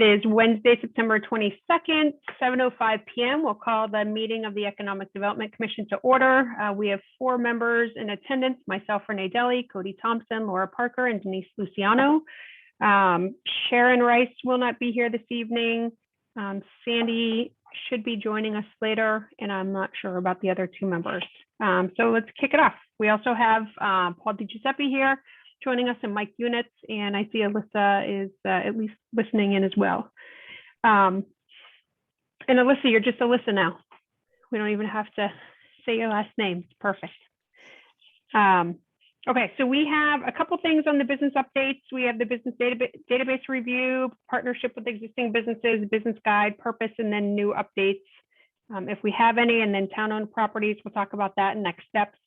It is Wednesday, September 22nd, 7:05 p.m. We'll call the meeting of the Economic Development Commission to order. We have 4 members in attendance, myself, Renee Deli, Cody Thompson, Laura Parker, and Denise Luciano. Sharon Rice will not be here this evening. Sandy should be joining us later, and I'm not sure about the other 2 members. So let's kick it off. We also have Paul DiGiuseppe here joining us, and Mike Units, and I see Alyssa is at least listening in as well. And Alyssa, you're just Alyssa now. We don't even have to say your last name. Perfect. Okay, so we have a couple things on the business updates. We have the business database review, partnership with existing businesses, business guide, purpose, and then new updates if we have any, and then town-owned properties. We'll talk about that and next steps.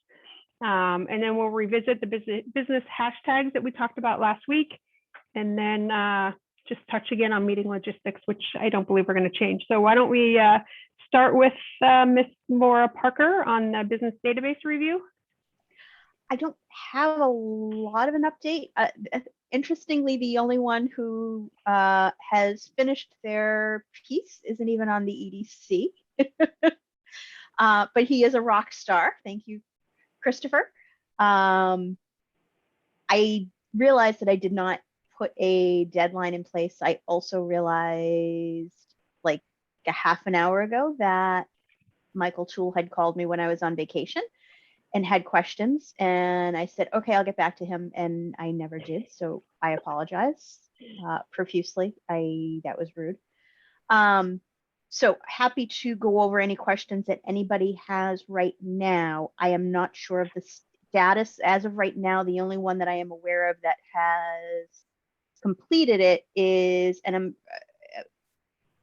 And then we'll revisit the business hashtags that we talked about last week, and then just touch again on meeting logistics, which I don't believe we're going to change. So why don't we start with Ms. Laura Parker on the business database review? I don't have a lot of an update. Interestingly, the only one who has finished their piece isn't even on the EDC, but he is a rock star. Thank you, Christopher. I realized that I did not put a deadline in place. I also realized like a half an hour ago that Michael Toole had called me when I was on vacation and had questions, and I said, okay, I'll get back to him, and I never did, so I apologize profusely. That was rude. So happy to go over any questions that anybody has right now. I am not sure of the status as of right now. The only one that I am aware of that has completed it is, and I'm,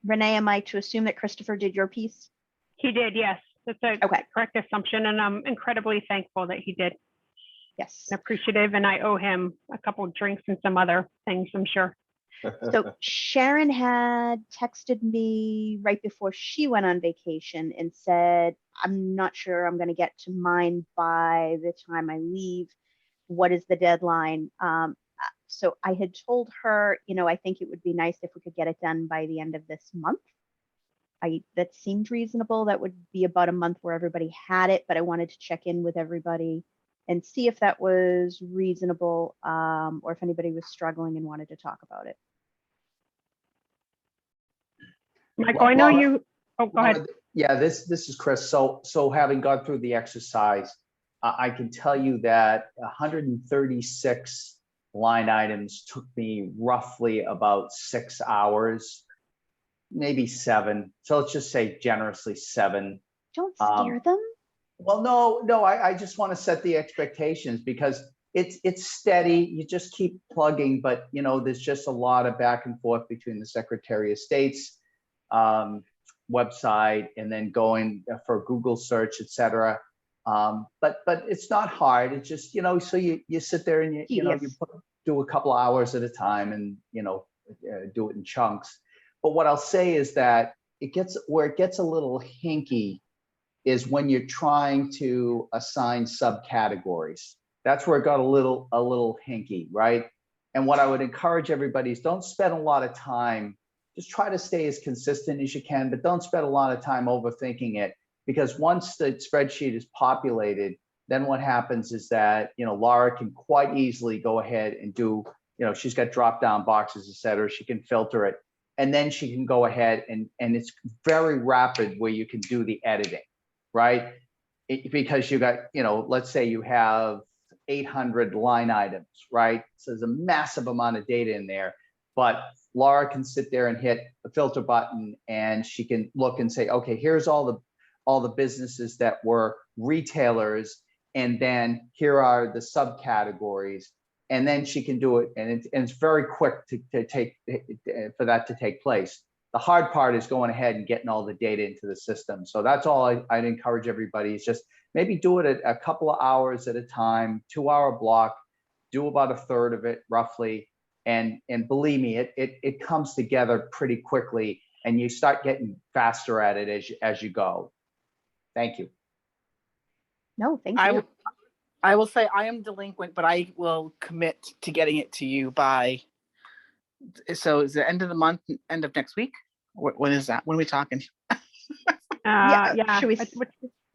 Renee, am I to assume that Christopher did your piece? He did, yes. That's a correct assumption, and I'm incredibly thankful that he did. Yes. And appreciative, and I owe him a couple of drinks and some other things, I'm sure. So Sharon had texted me right before she went on vacation and said, I'm not sure I'm going to get to mine by the time I leave. What is the deadline? So I had told her, I think it would be nice if we could get it done by the end of this month. That seemed reasonable. That would be about a month where everybody had it, but I wanted to check in with everybody and see if that was reasonable, or if anybody was struggling and wanted to talk about it. Michael, I know you. Oh, go ahead. Yeah, this is Chris. So having gone through the exercise, I can tell you that 136 line items took me roughly about 6 hours, maybe 7. So let's just say generously 7. Don't scare them. Well, no, I just want to set the expectations because it's steady. You just keep plugging, but there's just a lot of back and forth between the Secretary of State's website and then going for Google search, etc. But it's not hard. It's just so you sit there and you do a couple of hours at a time and do it in chunks. But what I'll say is that it gets a little hinky is when you're trying to assign subcategories. That's where it got a little hinky, right? And what I would encourage everybody is don't spend a lot of time. Just try to stay as consistent as you can, but don't spend a lot of time overthinking it, because once the spreadsheet is populated, then what happens is that, Laura can quite easily go ahead and do, she's got drop-down boxes, et cetera. She can filter it, and then she can go ahead and it's very rapid where you can do the editing, right? Because you got, let's say you have 800 line items, right? So there's a massive amount of data in there, but Laura can sit there and hit the filter button, and she can look and say, okay, here's all the businesses that were retailers, and then here are the subcategories, and then she can do it, and it's very quick to take for that to take place. The hard part is going ahead and getting all the data into the system. So that's all I'd encourage everybody is just maybe do it a couple of hours at a time, 2-hour block, do about a third of it roughly. And believe me, it comes together pretty quickly, and you start getting faster at it as you go. Thank you. No, thank you. I will say I am delinquent, but I will commit to getting it to you by So is the end of the month, end of next week? When is that? When are we talking? Yeah. Should we,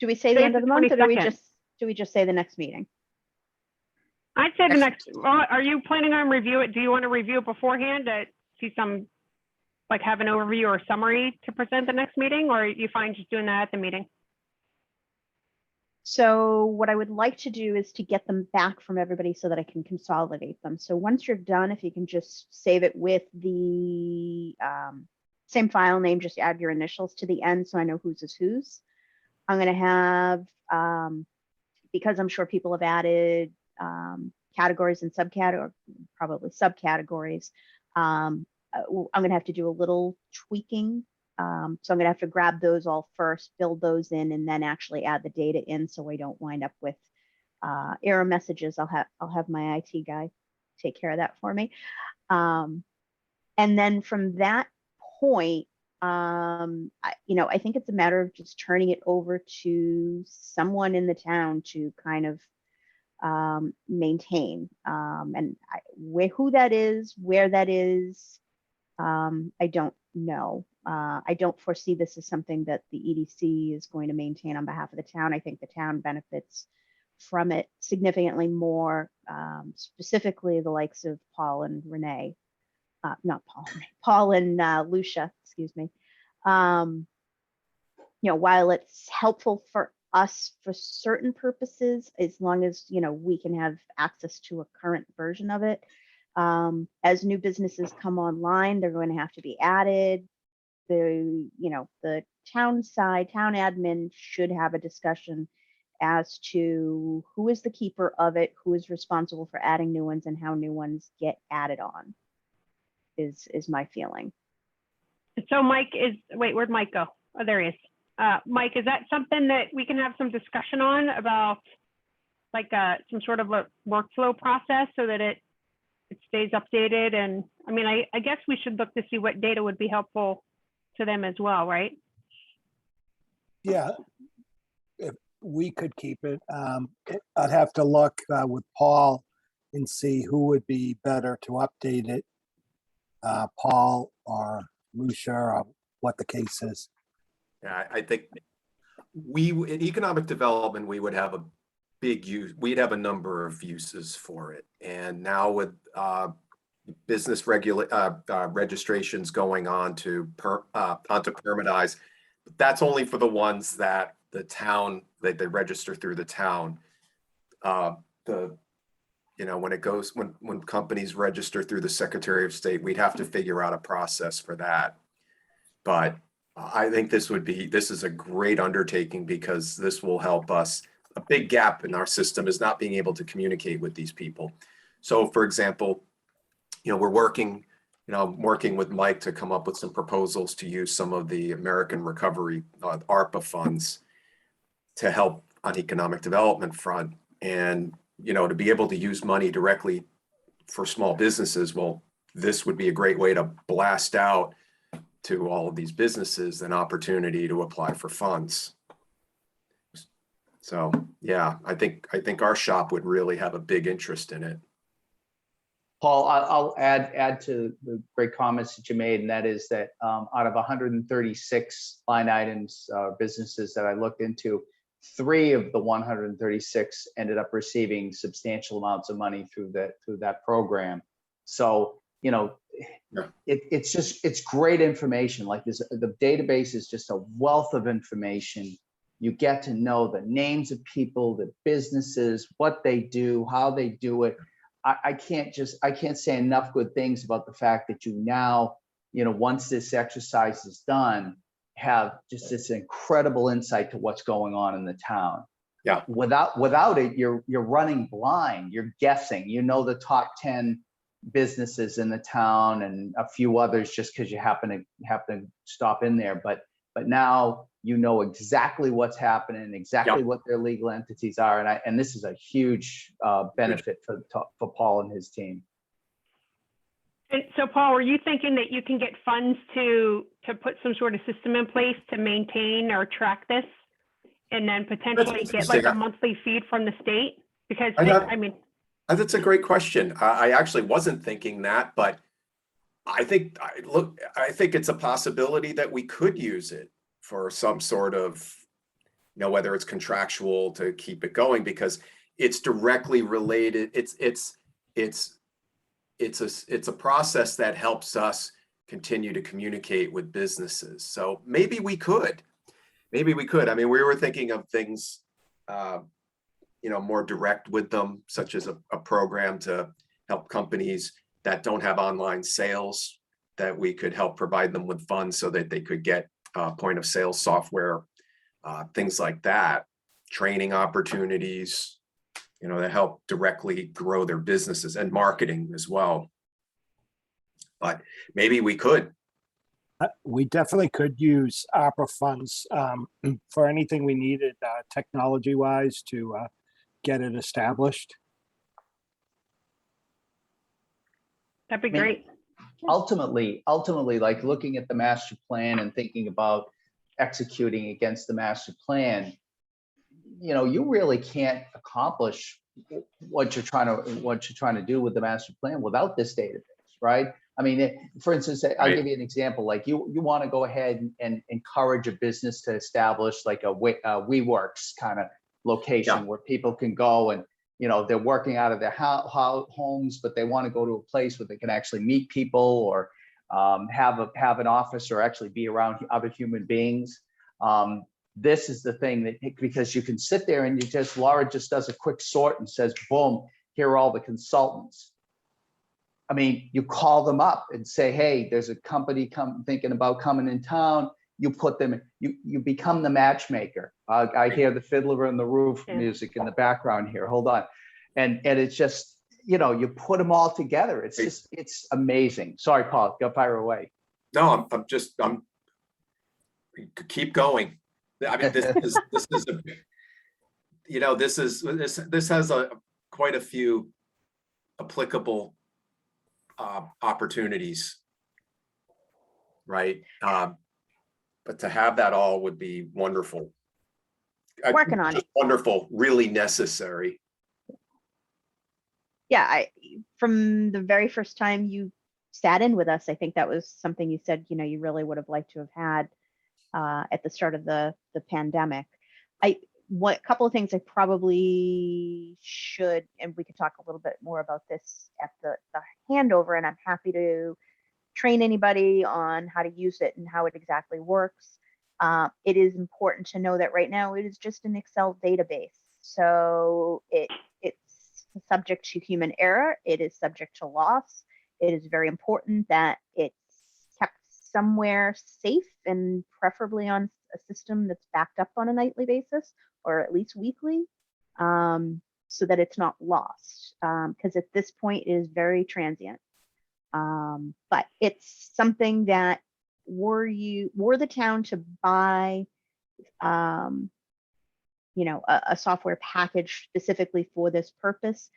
do we say the Today's end of the the month, or do 22nd. we just say the next meeting? I'd say the Next- next, well, are you planning on review it? Do you want to review it beforehand to see some, like have an overview or summary to present the next meeting, or are you fine just doing that at the meeting? So what I would like to do is to get them back from everybody so that I can consolidate them. So once you're done, if you can just save it with the same file name, just add your initials to the end so I know whose is whose. I'm going to have, because I'm sure people have added categories and subcategories, probably subcategories, I'm going to have to do a little tweaking. So I'm going to have to grab those all first, build those in, and then actually add the data in so I don't wind up with error messages. I'll have my IT guy take care of that for me. And then from that point, I think it's a matter of just turning it over to someone in the town to kind of maintain. And who that is, where that is, I don't know. I don't foresee this as something that the EDC is going to maintain on behalf of the town. I think the town benefits from it significantly more, specifically the likes of Paul and Renee. Not Paul, Paul and Lucia, excuse me. While it's helpful for us for certain purposes, as long as, we can have access to a current version of it. As new businesses come online, they're going to have to be added. The town admin should have a discussion as to who is the keeper of it, who is responsible for adding new ones, and how new ones get added on, is my feeling. So Mike where'd Mike go? Oh, there he is. Mike, is that something that we can have some discussion on about, like some sort of a workflow process so that it stays updated? And I mean, I guess we should look to see what data would be helpful to them as well, right? Yeah, if we could keep it, I'd have to look with Paul and see who would be better to update it, Paul or Lucia, or what the case is. Yeah, I think in economic development, we would have a big use. We'd have a number of uses for it. And now with business registrations going on to onto Permitize, that's only for the ones that the town, they register through the town. When companies register through the Secretary of State, we'd have to figure out a process for that. But I think this is a great undertaking, because this will help us. A big gap in our system is not being able to communicate with these people. So for example, we're working with Mike to come up with some proposals to use some of the American Recovery, ARPA funds, to help on economic development front. And, to be able to use money directly for small businesses, well, this would be a great way to blast out to all of these businesses an opportunity to apply for funds. So yeah, I think our shop would really have a big interest in it. Paul, I'll add to the great comments that you made, and that is that out of 136 line items, businesses that I looked into, 3 of the 136 ended up receiving substantial amounts of money through that program. So, it's great information. Like the database is just a wealth of information. You get to know the names of people, the businesses, what they do, how they do it. I can't say enough good things about the fact that you now, once this exercise is done, have just this incredible insight to what's going on in the town. Yeah. Without it, you're running blind. You're guessing. The top 10 businesses in the town and a few others just because you happen to stop in there. But now exactly what's happening, exactly what their legal entities are, and this is a huge benefit for Paul and his team. And so, Paul, were you thinking that you can get funds to put some sort of system in place to maintain or track this, and then potentially get like a monthly feed from the state? Because that's a great question. I actually wasn't thinking that, but I think it's a possibility that we could use it for some sort of, whether it's contractual to keep it going, because it's directly related. It's a process that helps us continue to communicate with businesses. So maybe we could. I mean, we were thinking of things, more direct with them, such as a program to help companies that don't have online sales, that we could help provide them with funds so that they could get point of sale software, things like that, training opportunities, that help directly grow their businesses, and marketing as well. But maybe we could. We definitely could use ARPA funds for anything we needed technology-wise to get it established. That'd be I mean, great. ultimately, like looking at the master plan and thinking about executing against the master plan, you really can't accomplish what you're trying to do with the master plan without this database, right? I mean, for instance, I'll give you an example. Like you want to go ahead and encourage a business to establish like a WeWorks kind of location where people can go and, they're working out of their homes, but they want to go to a place where they can actually meet people or have an office or actually be around other human beings. This is the thing that, because you can sit there and Laura just does a quick sort and says, boom, here are all the consultants. I mean, you call them up and say, hey, there's a company thinking about coming in town. You put them, you become the matchmaker. I hear the Fiddler on the Roof music in the background here. Hold on. And it's just, you put them all together. It's just, it's amazing. Sorry, Paul, go fire away. No, I'm keep going. I mean, this has quite a few applicable opportunities, right? But to have that all would be wonderful. Working on it. Wonderful, really necessary. Yeah, from the very first time you sat in with us, I think that was something you said, you really would have liked to have had at the start of the pandemic. A couple of things I probably should, and we could talk a little bit more about this at the handover, and I'm happy to train anybody on how to use it and how it exactly works. It is important to know that right now it is just an Excel database. So it's subject to human error. It is subject to loss. It is very important that it's kept somewhere safe and preferably on a system that's backed up on a nightly basis or at least weekly, so that it's not lost. Because at this point it is very transient. But it's something that were the town to buy, a software package specifically for this purpose,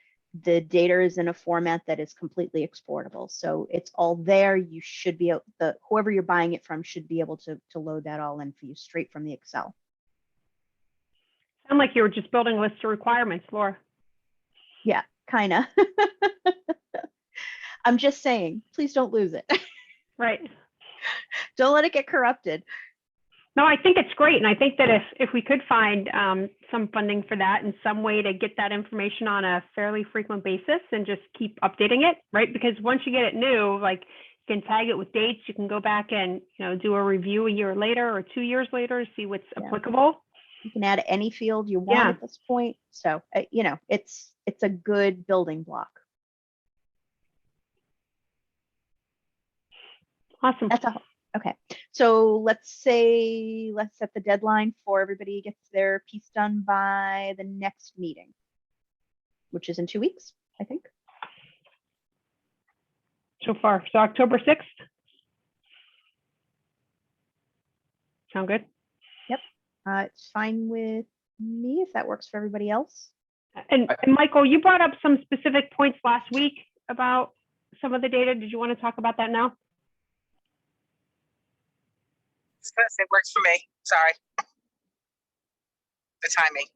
the data is in a format that is completely exportable. So it's all there. You should be able, whoever you're buying it from should be able to load that all in for you straight from the Excel. Sound like you were just building a list of requirements, Laura. Yeah, kind of. I'm just saying, please don't lose it. Right. Don't let it get corrupted. No, I think it's great. And I think that if we could find some funding for that and some way to get that information on a fairly frequent basis and just keep updating it, right? Because once you get it new, like you can tag it with dates, you can go back and, do a review a year later or 2 years later to see what's applicable. You can add any field you want at this point. So, it's a good building block. Awesome. Okay. So let's set the deadline for everybody gets their piece done by the next meeting, which is in 2 weeks, I think. So far. So October 6th. Sound good? Yep. It's fine with me if that works for everybody else. And Michael, you brought up some specific points last week about some of the data. Did you want to talk about that now? It works for me. Sorry. The timing.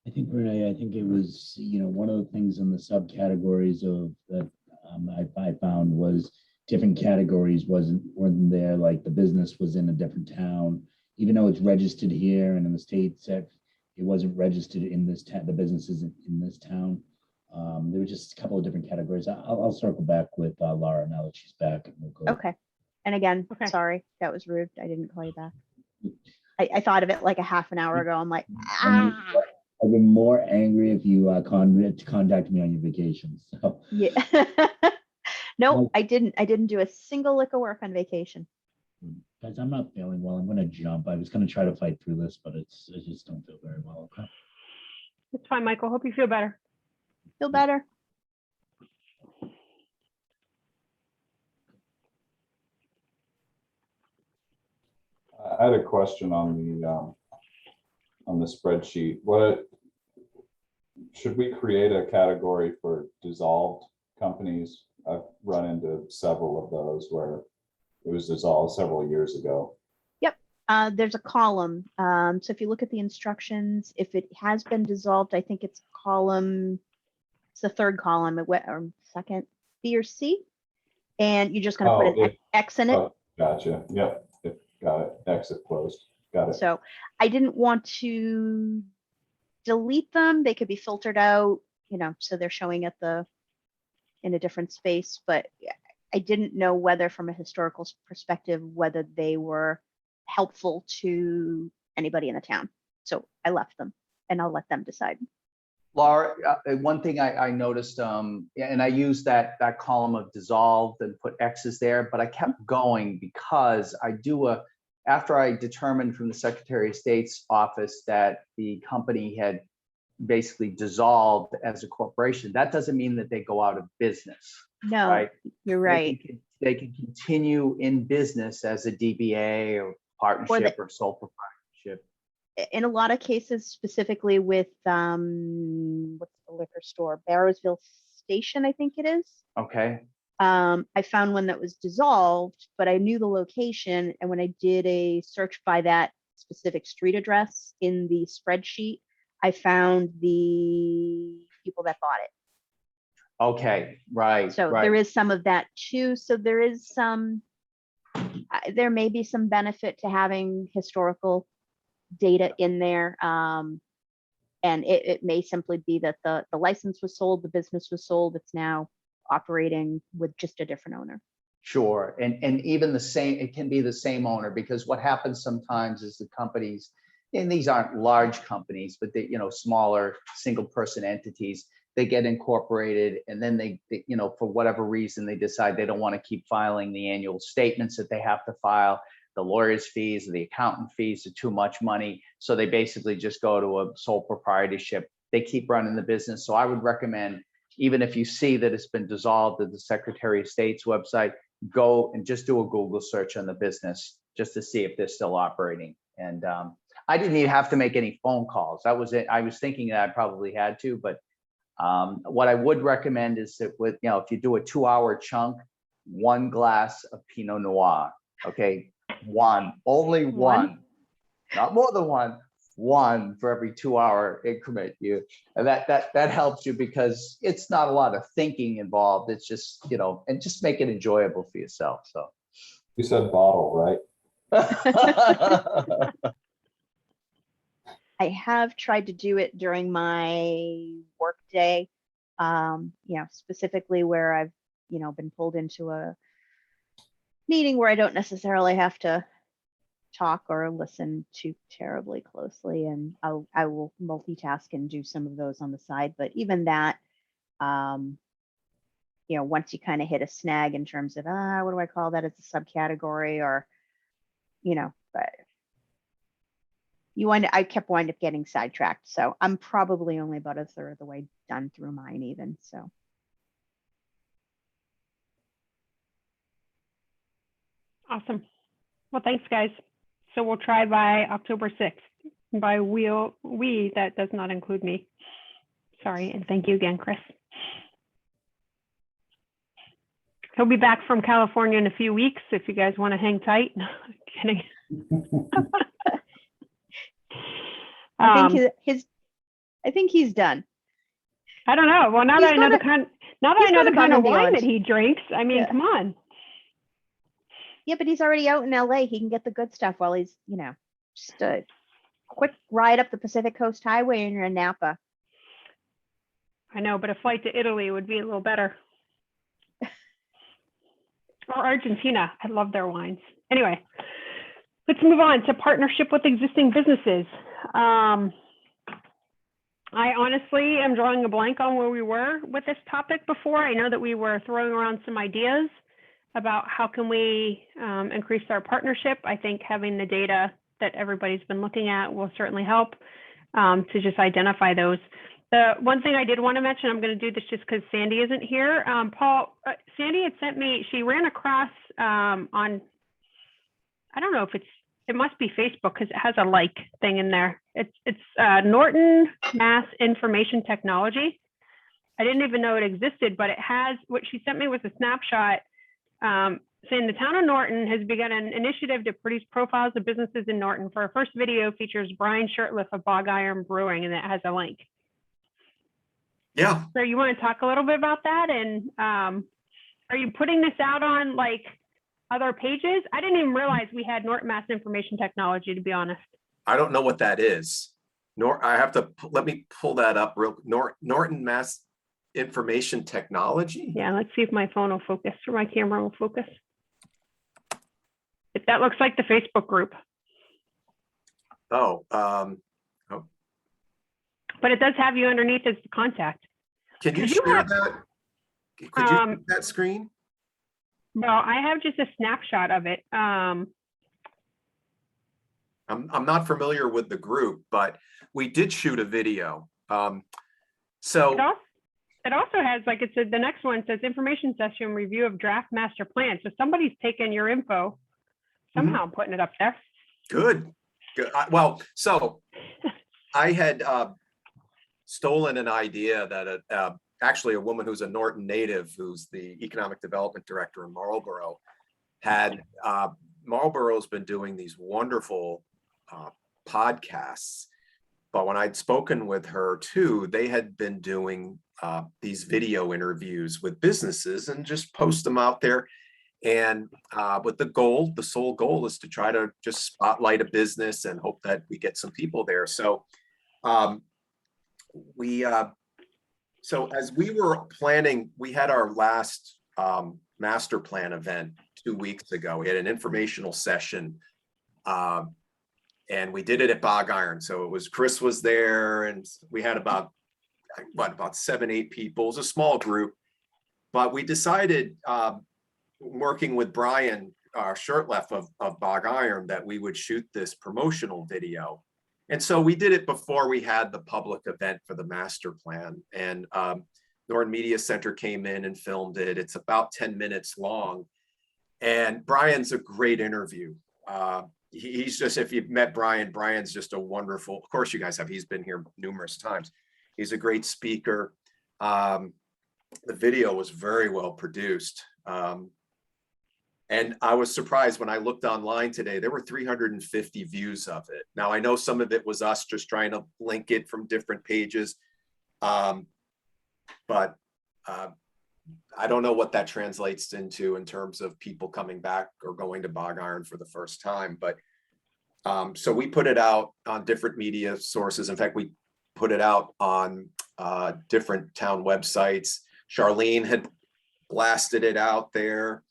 I think, Renee, it was, one of the things in the subcategories of that I found was different categories weren't there, like the business was in a different town, even though it's registered here and in the States, it wasn't registered in this town, the business isn't in this town. There were just a couple of different categories. I'll circle back with Laura now that she's back. And we'll go. Okay. And again, Okay. Sorry, that was rude. I didn't call you back. I thought of it like a half an hour ago. I'm like, ah. I've been more angry if you contact me on your vacation. So Yeah. No, I didn't do a single lick of work on vacation. guys, I'm not feeling well. I'm gonna jump. I was gonna try to fight through this, but I just don't feel very well. Okay. It's fine, Michael. Hope you feel better. Feel better? I had a question on the spreadsheet. What should we create a category for dissolved companies? I've run into several of those where it was dissolved several years ago. Yep. There's a column. So if you look at the instructions, if it has been dissolved, I think it's column. It's the third column, or second, B or C, and you're just going to put an X in it. Oh, gotcha. Yep. Got it. Exit closed. Got it. So I didn't want to delete them. They could be filtered out, so they're showing in a different space. But I didn't know whether, from a historical perspective, whether they were helpful to anybody in the town. So I left them, and I'll let them decide. Laura, one thing I noticed, and I used that column of dissolved and put X's there, but I kept going because after I determined from the Secretary of State's office that the company had basically dissolved as a corporation, that doesn't mean that they go out of business. No, right? You're right. They can continue in business as a DBA or partnership or sole proprietorship. In a lot of cases, specifically with what's the liquor store, Barrowsville Station, I think it is. Okay. I found one that was dissolved, but I knew the location, and when I did a search by that specific street address in the spreadsheet, I found the people that bought it. Okay, right. So there is some of that too. So there is there may be some benefit to having historical data in there. And it may simply be that the license was sold, the business was sold, it's now operating with just a different owner. Sure, and even the same, it can be the same owner, because what happens sometimes is the companies, and these aren't large companies, but they, smaller single person entities, they get incorporated, and then they for whatever reason, they decide they don't want to keep filing the annual statements that they have to file. The lawyer's fees or the accountant fees are too much money. So they basically just go to a sole proprietorship. They keep running the business. So I would recommend, even if you see that it's been dissolved at the Secretary of State's website, go and just do a Google search on the business just to see if they're still operating. And I didn't even have to make any phone calls. That was it. I was thinking that I probably had to, but what I would recommend is that if you do a 2-hour chunk, 1 glass of Pinot Noir, okay? Only one, not more than one for every 2-hour increment. And that helps you, because it's not a lot of thinking involved. It's just, and just make it enjoyable for yourself. So you said bottle, right? I have tried to do it during my work day, specifically where I've, been pulled into a meeting where I don't necessarily have to talk or listen too terribly closely, and I will multitask and do some of those on the side. But even that, once you kind of hit a snag in terms of what do I call that as a subcategory, or but I kept wind up getting sidetracked. So I'm probably only about a third of the way done through mine even. So. Awesome. Well, thanks, guys. So we'll try by October 6th. By we, that does not include me. Sorry, and thank you again, Chris. He'll be back from California in a few weeks if you guys want to hang tight. No, kidding. I think he's done. I don't know. Well, now that I know the kind of wine that he drinks, I mean, come on. Yeah, but he's already out in LA. He can get the good stuff while he's, just a quick ride up the Pacific Coast Highway and you're in Napa. I know, but a flight to Italy would be a little better. Or Argentina. I love their wines. Anyway, let's move on to partnership with existing businesses. I honestly am drawing a blank on where we were with this topic before. I know that we were throwing around some ideas about how can we increase our partnership. I think having the data that everybody's been looking at will certainly help to just identify those. The one thing I did want to mention, I'm going to do this just because Sandy isn't here. Paul, Sandy had sent me, she ran across on, I don't know if it must be Facebook because it has a like thing in there. It's Norton Mass Information Technology. I didn't even know it existed, but it has, what she sent me was a snapshot saying the town of Norton has begun an initiative to produce profiles of businesses in Norton. For our first video features Brian Shirtliff of Bog Iron Brewing, and it has a link. Yeah. So you want to talk a little bit about that? And are you putting this out on like other pages? I didn't even realize we had Norton Mass Information Technology, to be honest. I don't know what that is. I have to, let me pull that up real, Norton Mass Information Technology. Yeah, let's see if my phone will focus or my camera will focus. If that looks like the Facebook group. Oh, but it does have you underneath as the contact. can you share that? Could you share that screen? Well, I have just a snapshot of it. I'm not familiar with the group, but we did shoot a video. So it also has, like it said, the next one says information session review of draft master plan. So somebody's taken your info somehow putting it up there. Good. Well, so I had stolen an idea that actually a woman who's a Norton native, who's the economic development director in Marlborough, had. Marlborough's been doing these wonderful podcasts, but when I'd spoken with her too, they had been doing these video interviews with businesses and just post them out there. And with the sole goal is to try to just spotlight a business and hope that we get some people there. So so as we were planning, we had our last master plan event 2 weeks ago. We had an informational session and we did it at Bog Iron. So it was, Chris was there and we had about 7-8 people. It was a small group, but we decided working with Brian Shirtliff of Bog Iron that we would shoot this promotional video. And so we did it before we had the public event for the master plan. And Norton Media Center came in and filmed it. It's about 10 minutes long. And Brian's a great interview. He's just, if you've met Brian, Brian's just a wonderful, of course you guys have, he's been here numerous times. He's a great speaker. The video was very well produced. And I was surprised when I looked online today, there were 350 views of it. Now, I know some of it was us just trying to link it from different pages. But I don't know what that translates into in terms of people coming back or going to Bog Iron for the first time. But so we put it out on different media sources. In fact, we put it out on different town websites. Charlene had blasted it out there.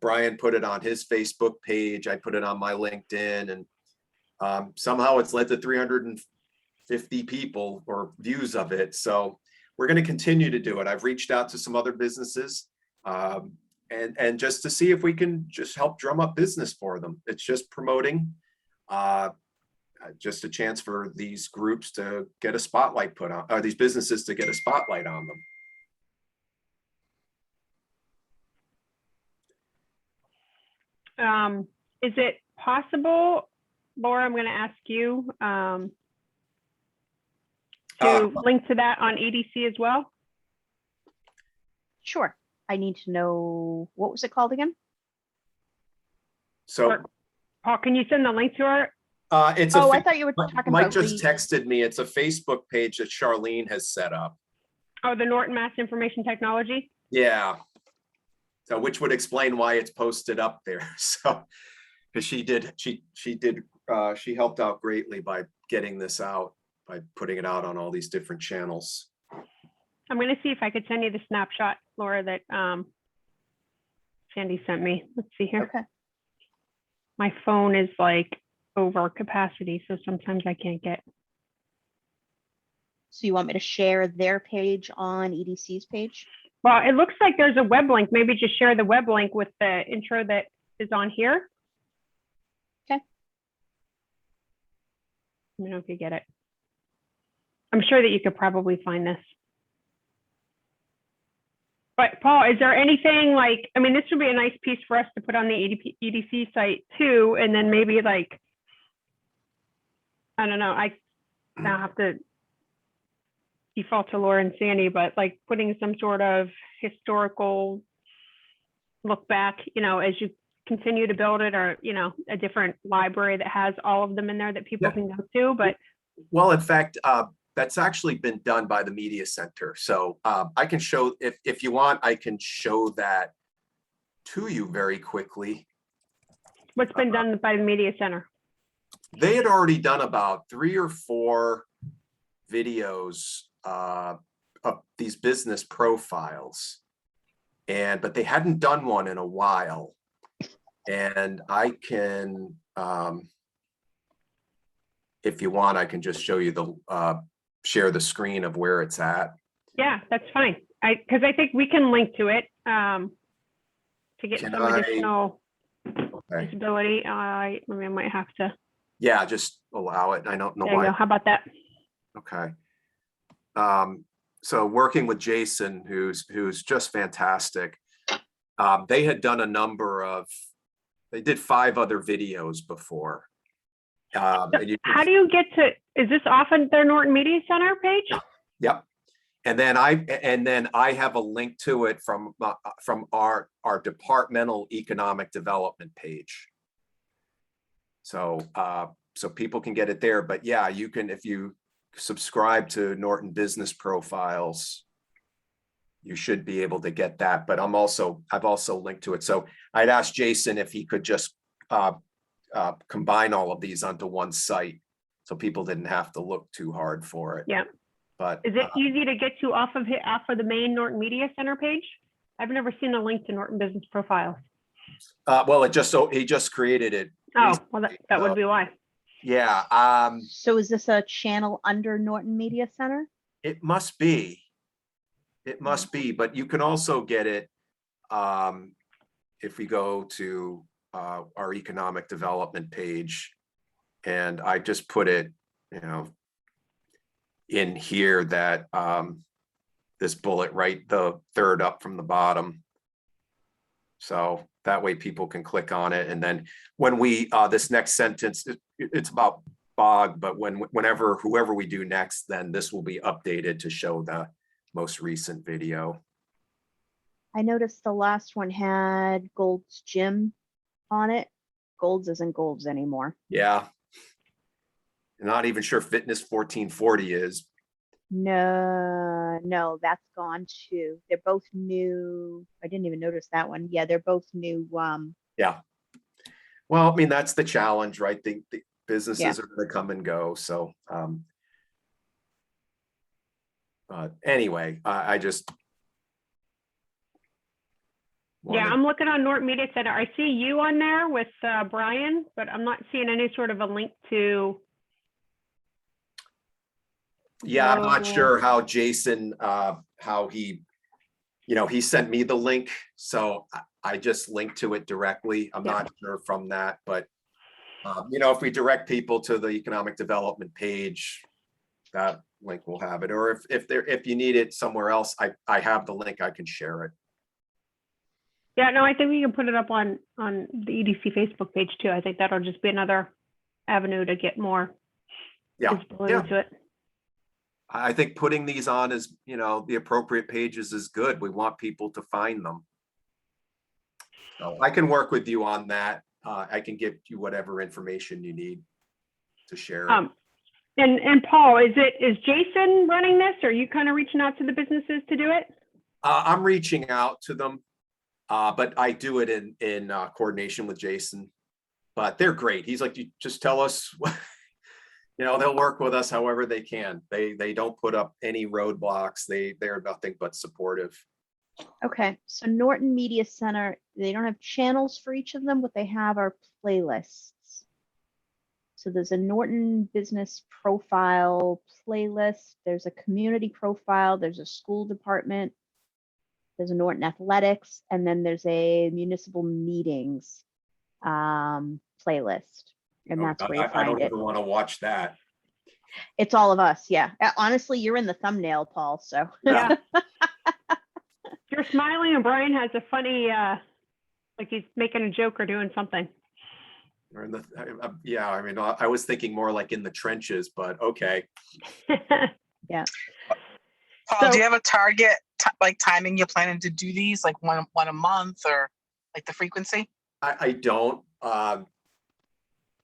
Brian put it on his Facebook page. I put it on my LinkedIn, and somehow it's led to 350 people or views of it. So we're going to continue to do it. I've reached out to some other businesses and just to see if we can just help drum up business for them. It's just promoting, just a chance for these groups to get a spotlight put on, or these businesses to get a spotlight on them. Is it possible, Laura, I'm going to ask you to link to that on EDC as well? Sure. I need to know, what was it called again? So, Paul, can you send the link to her? it's I thought you were talking Mike about just texted me. It's a Facebook page that Charlene has set up. Oh, the Norton Mass Information Technology? Yeah. So which would explain why it's posted up there. So, because she helped out greatly by getting this out, by putting it out on all these different channels. I'm going to see if I could send you the snapshot, Laura, that Sandy sent me. Let's see here. Okay. My phone is like over capacity, so sometimes I can't get. So you want me to share their page on EDC's page? Well, it looks like there's a web link. Maybe just share the web link with the intro that is on here. Okay. Let me know if you get it. I'm sure that you could probably find this. But Paul, is there anything like, I mean, this would be a nice piece for us to put on the EDC site too, and then maybe like, I don't know, I now have to default to Laura and Sandy, but like putting some sort of historical look back, you know, as you continue to build it, or, you know, a different library that has all of them in there that people can go to. But well, in fact, that's actually been done by the Media Center. So I can show, if you want, I can show that to you very quickly. What's been done by the Media Center? They had already done about 3 or 4 videos of these business profiles, but they hadn't done one in a while. And I can, if you want, I can just show you the share the screen of where it's at. Yeah, that's fine. Because I think we can link to it to get some additional visibility. I might have to. Yeah, just allow it. I don't know why. How about that? Okay. So working with Jason, who's just fantastic. They had done a number of, they did 5 other videos before. How do you get to, is this off of their Norton Media Center page? Yep. And then I have a link to it from our departmental economic development page. So so people can get it there. But yeah, you can, if you subscribe to Norton Business Profiles, you should be able to get that. But I've also linked to it. So I'd asked Jason if he could just combine all of these onto one site, so people didn't have to look too hard for it. Yeah. But is it easy to get to off of the main Norton Media Center page? I've never seen a link to Norton Business Profiles. Well, he just created it. Oh, well, that would be why. Yeah. So is this a channel under Norton Media Center? It must be. It must be, but you can also get it if we go to our economic development page, and I just put it, you know, in here that this bullet, right, the third up from the bottom. So that way people can click on it, and then when we this next sentence, it's about BOG, but whoever we do next, then this will be updated to show the most recent video. I noticed the last one had Gold's Gym on it. Gold's isn't Gold's anymore. Yeah. I'm not even sure Fitness 1440 is. No, that's gone too. They're both new. I didn't even notice that one. Yeah, they're both new. Yeah. Well, I mean, that's the challenge, right? The businesses are going to come and go. So, anyway, I just. Yeah, I'm looking on Norton Media Center. I see you on there with Brian, but I'm not seeing any sort of a link to. Yeah, I'm not sure how Jason, how he, he sent me the link, so I just linked to it directly. I'm not sure from that, but if we direct people to the economic development page, that link will have it. Or if you need it somewhere else, I have the link. I can share it. Yeah, no, I think we can put it up on the EDC Facebook page too. I think that'll just be another avenue to get more visibility to it. I think putting these on as, the appropriate pages is good. We want people to find them. So I can work with you on that. I can give you whatever information you need to share. And Paul, is Jason running this, or are you kind of reaching out to the businesses to do it? I'm reaching out to them. But I do it in coordination with Jason. But they're great. He's like, you just tell us, they'll work with us however they can. They don't put up any roadblocks. They're nothing but supportive. Okay, so Norton Media Center, they don't have channels for each of them. What they have are playlists. So there's a Norton business profile playlist. There's a community profile. There's a school department. There's a Norton athletics, and then there's a municipal meetings playlist, and that's where you I find don't it. ever want to watch that. It's all of us, yeah. Honestly, you're in the thumbnail, Paul. So Yeah. You're smiling, and Brian has a funny, like he's making a joke or doing something. Or in the, yeah, I mean, I was thinking more like in the trenches, but okay. Yeah. Paul, So- do you have a target like timing you're planning to do these, like one a month, or like the frequency? I don't, but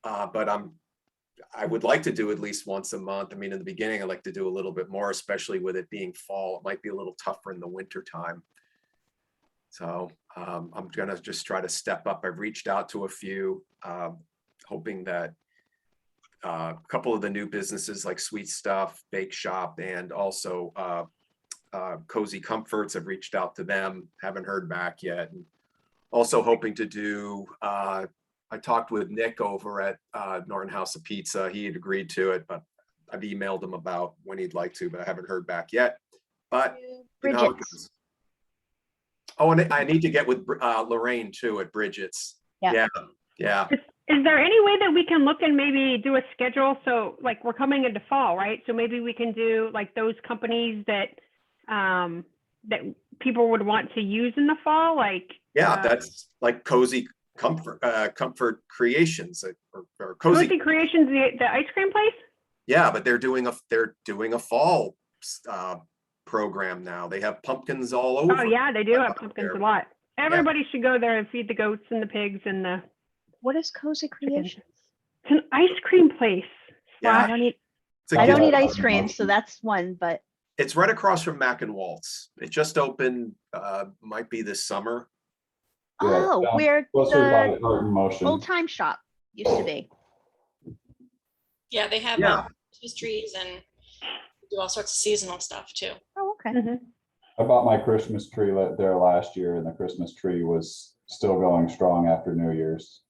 I would like to do at least once a month. I mean, in the beginning, I'd like to do a little bit more, especially with it being fall. It might be a little tougher in the winter time. So I'm gonna just try to step up. I've reached out to a few, hoping that a couple of the new businesses like Sweet Stuff, Bake Shop, and also Cozy Comforts, I've reached out to them, haven't heard back yet. And also hoping to do, I talked with Nick over at Norton House of Pizza. He had agreed to it, but I've emailed him about when he'd like to, but I haven't heard back yet. But you know how it Bridget's. goes. Oh, and I need to get with Lorraine too at Bridget's. Yeah. Yeah. Is there any way that we can look and maybe do a schedule? So like we're coming into fall, right? So maybe we can do like those companies that that people would want to use in the fall, like Yeah, that's like Cozy Comfort Creations or Cozy. Cozy Creations, the ice cream place. Yeah, but they're doing a fall program now. They have pumpkins all over. Oh yeah, they do have pumpkins a lot. Everybody should go there and feed the goats and the pigs and the. What is Cozy Creations? It's an ice cream place. Yeah. I don't eat. It's a I don't gift- eat ice cream, so that's one. But It's right across from Mac and Waltz. It just opened, might be this summer. oh, down where closer by the the Norton Motion. old time shop used to be. Yeah, they have Yeah. Christmas trees and do all sorts of seasonal stuff too. Oh, okay. Mhm. I bought my Christmas tree there last year, and the Christmas tree was still going strong after New Year's.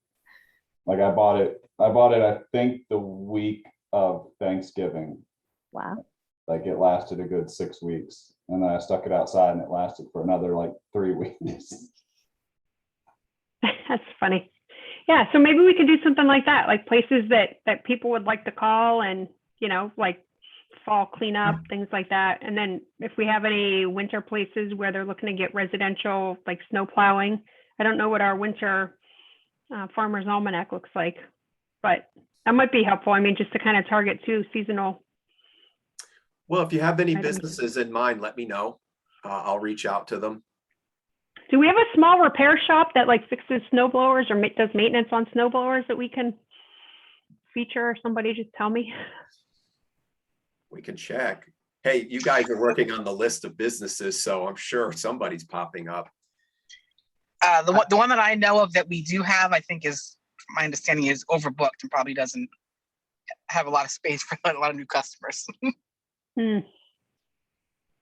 Like I bought it, I think the week of Thanksgiving. Wow. Like it lasted a good 6 weeks. And then I stuck it outside and it lasted for another like 3 weeks. That's funny. Yeah, so maybe we could do something like that, like places that people would like to call and, like fall cleanup, things like that. And then if we have any winter places where they're looking to get residential, like snow plowing, I don't know what our winter farmer's almanac looks like, but that might be helpful. I mean, just to kind of target too seasonal. Well, if you have any Items. businesses in mind, let me know. I'll reach out to them. Do we have a small repair shop that like fixes snow blowers or does maintenance on snow blowers that we can feature, or somebody just tell me? We can check. Hey, you guys are working on the list of businesses, so I'm sure somebody's popping up. The one that I know of that we do have, I think is, my understanding is overbooked and probably doesn't have a lot of space for a lot of new customers.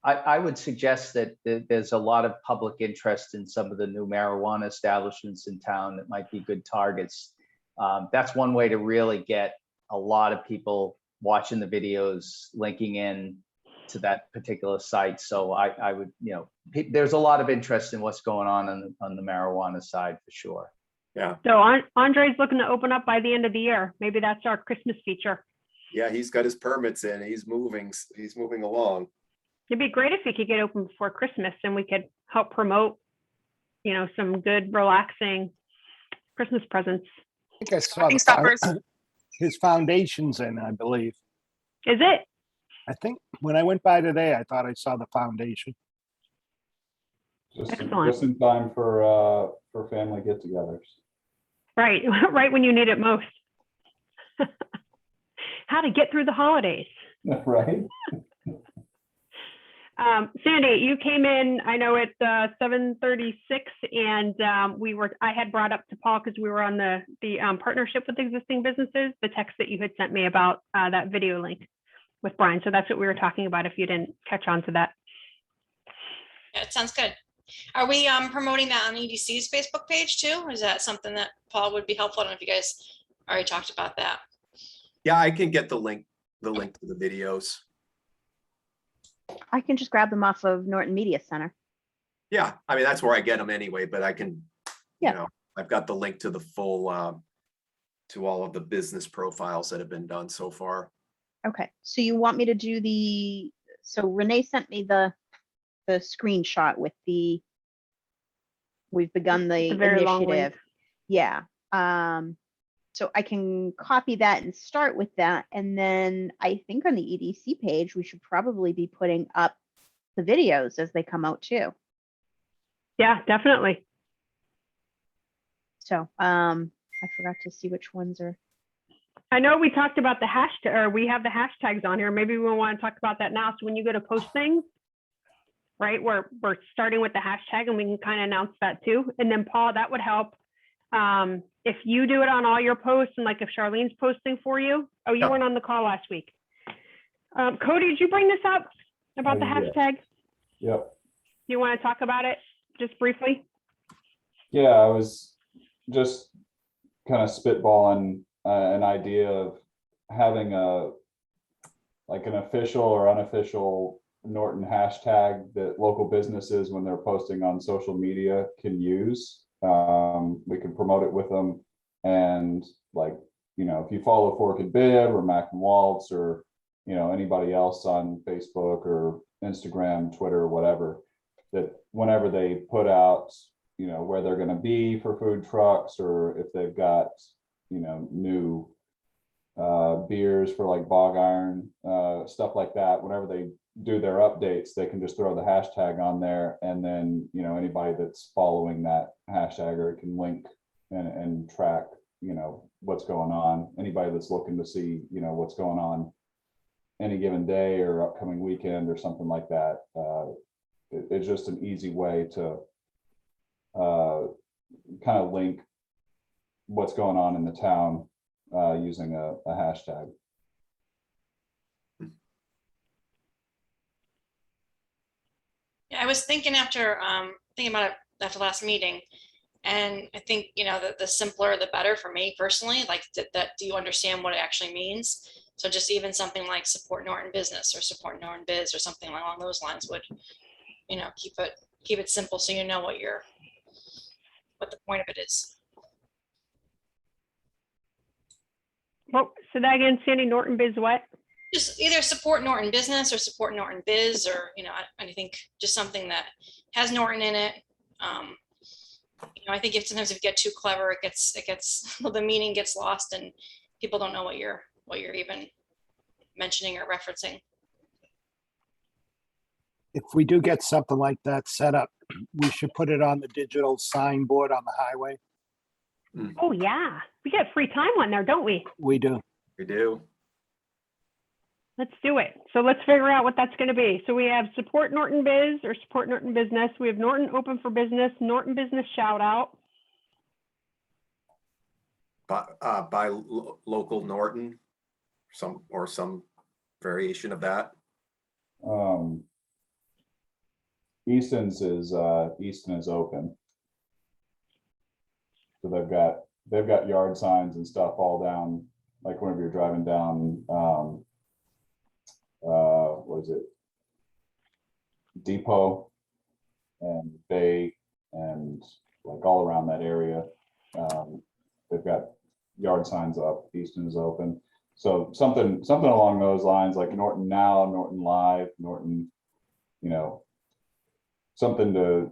I would suggest that there's a lot of public interest in some of the new marijuana establishments in town that might be good targets. That's one way to really get a lot of people watching the videos, linking in to that particular site. So I would, there's a lot of interest in what's going on the marijuana side for sure. Yeah. So Andre's looking to open up by the end of the year. Maybe that's our Christmas feature. Yeah, he's got his permits in. He's moving along. It'd be great if he could get open before Christmas and we could help promote, some good, relaxing Christmas presents. I think I saw Stocking stuffers. his foundation's in, I believe. Is it? I think when I went by today, I thought I saw the foundation. Excellent. Just in time for family get-togethers. Right, right when you need it most. How to get through the holidays. Right? Sandy, you came in, I know at 7:36, and I had brought up to Paul, because we were on the partnership with existing businesses, the text that you had sent me about that video link with Brian. So that's what we were talking about, if you didn't catch on to that. Yeah, it sounds good. Are we promoting that on EDC's Facebook page too? Or is that something that Paul would be helpful? I don't know if you guys already talked about that. Yeah, I can get the link to the videos. I can just grab them off of Norton Media Center. Yeah, I mean, that's where I get them anyway, but I can, Yeah. you know, I've got the link to the full, to all of the business profiles that have been done so far. Okay, so you want me to do so Renee sent me the screenshot with we've begun the very long link. initiative. Yeah. So I can copy that and start with that. And then I think on the EDC page, we should probably be putting up the videos as they come out too. Yeah, definitely. So I forgot to see which ones are. I know we talked about the hashtag, or we have the hashtags on here. Maybe we want to talk about that now. So when you go to post things, right, we're starting with the hashtag, and we can kind of announce that too. And then Paul, that would help. If you do it on all your posts, and like if Charlene's posting for you. Oh, you weren't on the call last week. Cody, did you bring this up about the hashtag? Yep. You want to talk about it just briefly? Yeah, I was just kind of spitballing an idea of having an official or unofficial Norton hashtag that local businesses, when they're posting on social media, can use. We can promote it with them, and if you follow Fork and Bib or Mac and Waltz, or anybody else on Facebook or Instagram, Twitter, whatever, that whenever they put out where they're going to be for food trucks, or if they've got new beers for like Bog Iron, stuff like that, whenever they do their updates, they can just throw the hashtag on there, and then anybody that's following that hashtag, or it can link and track what's going on. Anybody that's looking to see what's going on any given day or upcoming weekend or something like that, it's just an easy way to kind of link what's going on in the town using a hashtag. Yeah, I was thinking thinking about it after last meeting, and I think the simpler the better for me personally. Like that, do you understand what it actually means? So just even something like support Norton business or support Norton biz or something along those lines would, keep it simple, so what the point of it is. Well, so that again, Sandy, Norton biz what? Just either support Norton business or support Norton biz, or I think just something that has Norton in it. I think sometimes if you get too clever, it gets the meaning gets lost, and people don't know what you're even mentioning or referencing. If we do get something like that set up, we should put it on the digital signboard on the highway. Oh yeah, we get free time on there, don't we? We do. We do. Let's do it. So let's figure out what that's going to be. So we have support Norton biz or support Norton business. We have Norton open for business, Norton business shout out. By local Norton, some variation of that. Easton is open, so they've got yard signs and stuff all down, like whenever you're driving down what is it, Depot and Bay, and like all around that area. They've got yard signs up. Easton is open, so something along those lines, like Norton Now, Norton Live, Norton, something to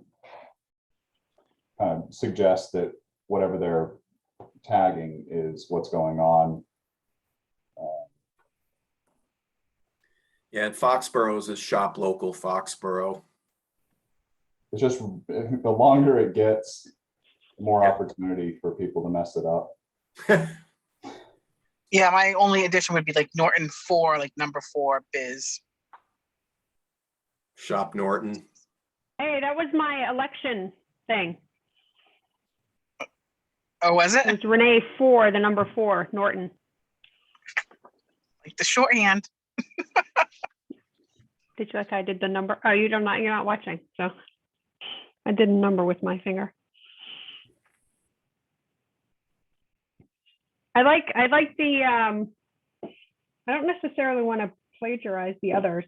kind of suggest that whatever they're tagging is what's going on. Yeah, and Foxborough's is shop local Foxborough. It's just the longer it gets, the more opportunity for people to mess it up. Yeah, my only addition would be like Norton 4, like number 4 biz. Shop Norton. Hey, that was my election thing. Oh, was it? It was Renee 4, the number 4, Norton. Like the shorthand. Did you like I did the number? Oh, you're not watching. So I did a number with my finger. I like the I don't necessarily want to plagiarize the others.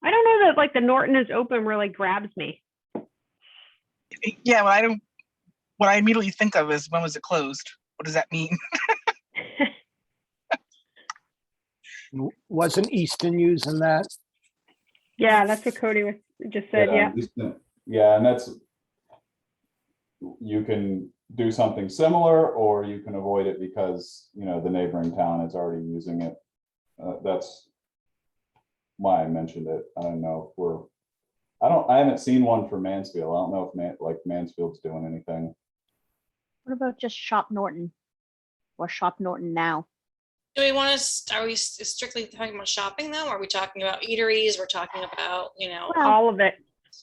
I don't know that like the Norton is open really grabs me. Yeah, what I immediately think of is, when was it closed? What does that mean? Wasn't Easton using that? Yeah, that's what Cody just said. Yeah. Yeah, and that's, you can do something similar, or you can avoid it because, you know, the neighboring town is already using it. That's why I mentioned it. I don't know if I haven't seen one for Mansfield. I don't know if Mansfield's doing anything. What about just Shop Norton or Shop Norton now? Do we want to, are we strictly talking about shopping though? Are we talking about eateries? We're talking about, you know, Well, All of it.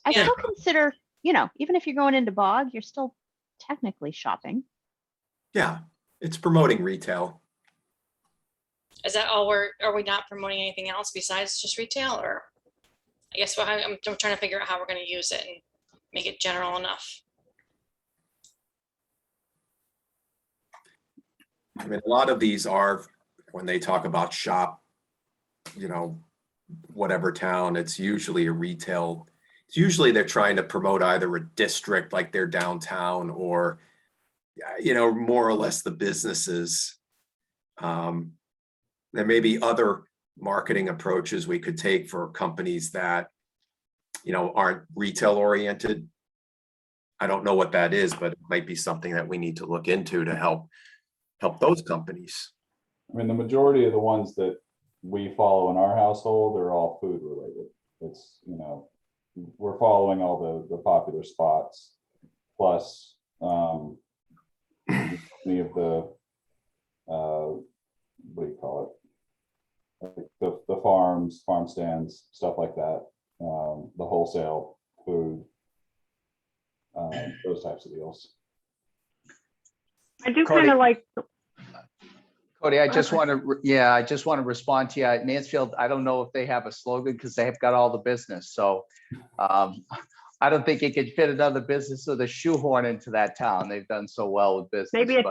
I Yeah. still consider, you know, even if you're going into Bog, you're still technically shopping. Yeah, it's promoting retail. is that all are we not promoting anything else besides just retail? Or I guess I'm trying to figure out how we're going to use it and make it general enough. I mean, a lot of these are, when they talk about shop, you know, whatever town, it's usually a retail. It's usually they're trying to promote either a district like their downtown, or, you know, more or less the businesses. There may be other marketing approaches we could take for companies that, you know, aren't retail oriented. I don't know what that is, but it might be something that we need to look into to help those companies. I mean, the majority of the ones that we follow in our household are all food related. It's, you know, we're following all the popular spots, plus many of the what do you call it? Like the farm stands, stuff like that. The wholesale food, those types of deals. I do Cody. kind of like. Cody, I just want to respond to you. Mansfield, I don't know if they have a slogan because they have got all the business. So I don't think it could fit another business with a shoehorn into that town. They've done so well with business. Maybe it's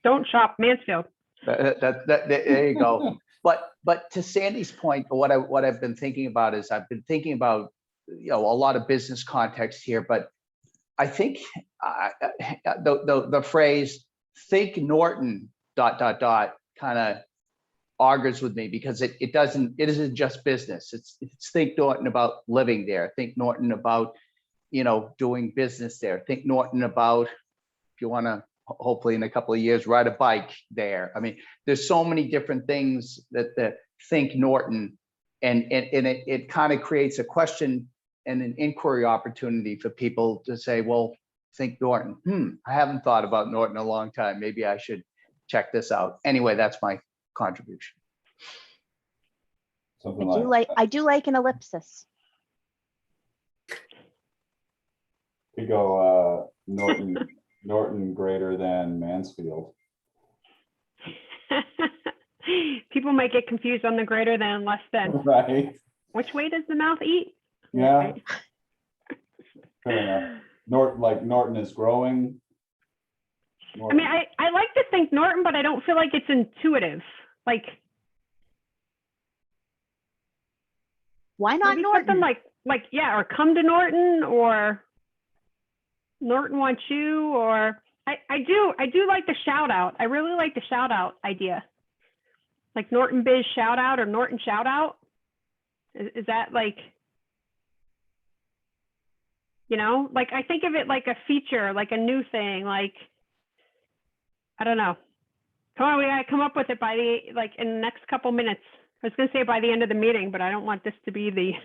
don't shop Mansfield. There you go. But to Sandy's point, what I've been thinking about is I've been thinking about, you know, a lot of business context here, but I think the phrase "think Norton ... kind of augurs with me, because it isn't just business. It's think Norton about living there. Think Norton about, you know, doing business there. Think Norton about, if you want to, hopefully in a couple of years, ride a bike there. I mean, there's so many different things that think Norton, and it kind of creates a question and an inquiry opportunity for people to say, well, think Norton. I haven't thought about Norton in a long time. Maybe I should check this out. Anyway, that's my contribution. Something I do like an ellipsis. We go Norton greater than Mansfield. People might get confused on the greater than and less than. Right. Which way does the mouth eat? Yeah. Right. Fair enough. Norton is growing. I mean, I like to think Norton, but I don't feel like it's intuitive. Like, Why not maybe Norton? something like yeah, or come to Norton, or Norton wants you, or I do like the shout out. I really like the shout out idea. Like Norton Biz shout out or Norton shout out. Is that like, you know, like I think of it like a feature, like a new thing, like, I don't know. Come on, we gotta come up with it by in the next couple minutes. I was gonna say by the end of the meeting, but I don't want this to be the.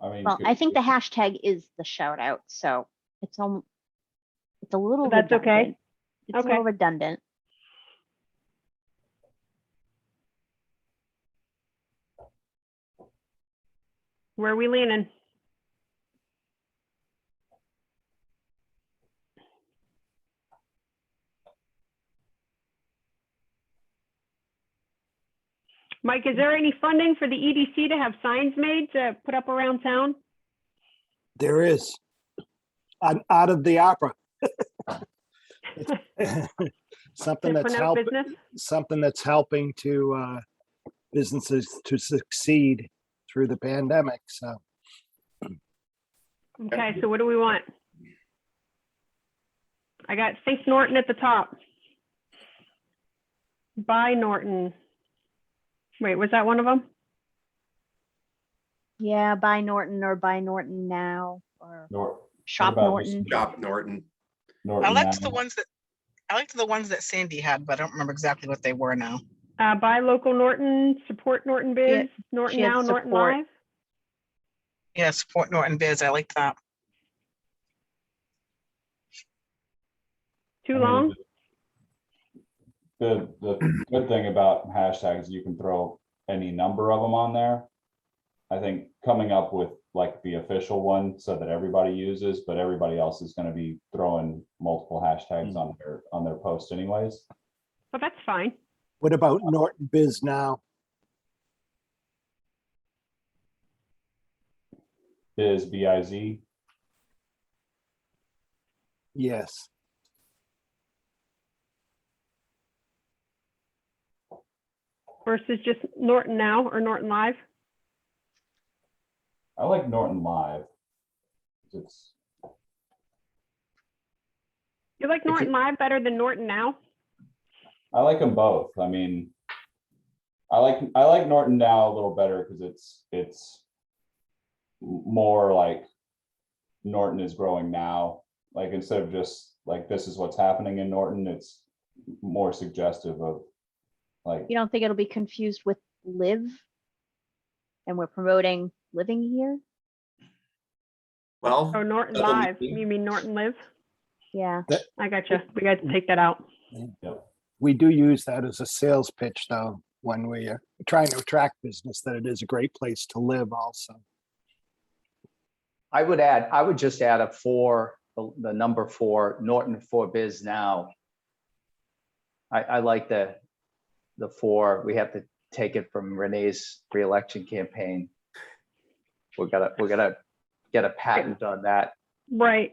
I mean, Well, I think the hashtag is the shout out, so it's a little. That's okay? It's a little redundant. Where are we leaning? Mike, is there any funding for the EDC to have signs made to put up around town? There is. Out of the opera. Something To that's promote helping, business? something that's helping to businesses to succeed through the pandemic. So Okay, so what do we want? I got Think Norton at the top. Buy Norton. Wait, was that one of them? Yeah, buy Norton or buy Norton now or shop about just Norton. Shop Norton. Norton I liked now? the ones that Sandy had, but I don't remember exactly what they were now. Buy local Norton, support Norton Biz, Norton she had Now, Norton support. Live. Yeah, support Norton Biz. I liked that. Too I mean, long? The good thing about hashtags, you can throw any number of them on there. I think coming up with like the official one so that everybody uses, but everybody else is going to be throwing multiple hashtags on their post anyways. Well, that's fine. what about Norton Biz Now? Biz, B-I-Z. Yes. Versus just Norton Now or Norton Live. I like Norton Live. It's You like Norton Live better than Norton Now? I like them both. I mean, I like Norton Now a little better because it's more like Norton is growing now. Like instead of just like this is what's happening in Norton, it's more suggestive of like You don't think it'll be confused with live? And we're promoting living here? Well, Oh, Norton doesn't Live. mean- You mean Norton Live? Yeah. I gotcha. We got to take that out. We do use that as a sales pitch though, when we are trying to attract business, that it is a great place to live also. I would just add a 4, the number 4, Norton for Biz Now. I like the 4. We have to take it from Renee's reelection campaign. We're gonna get a patent on that. Right.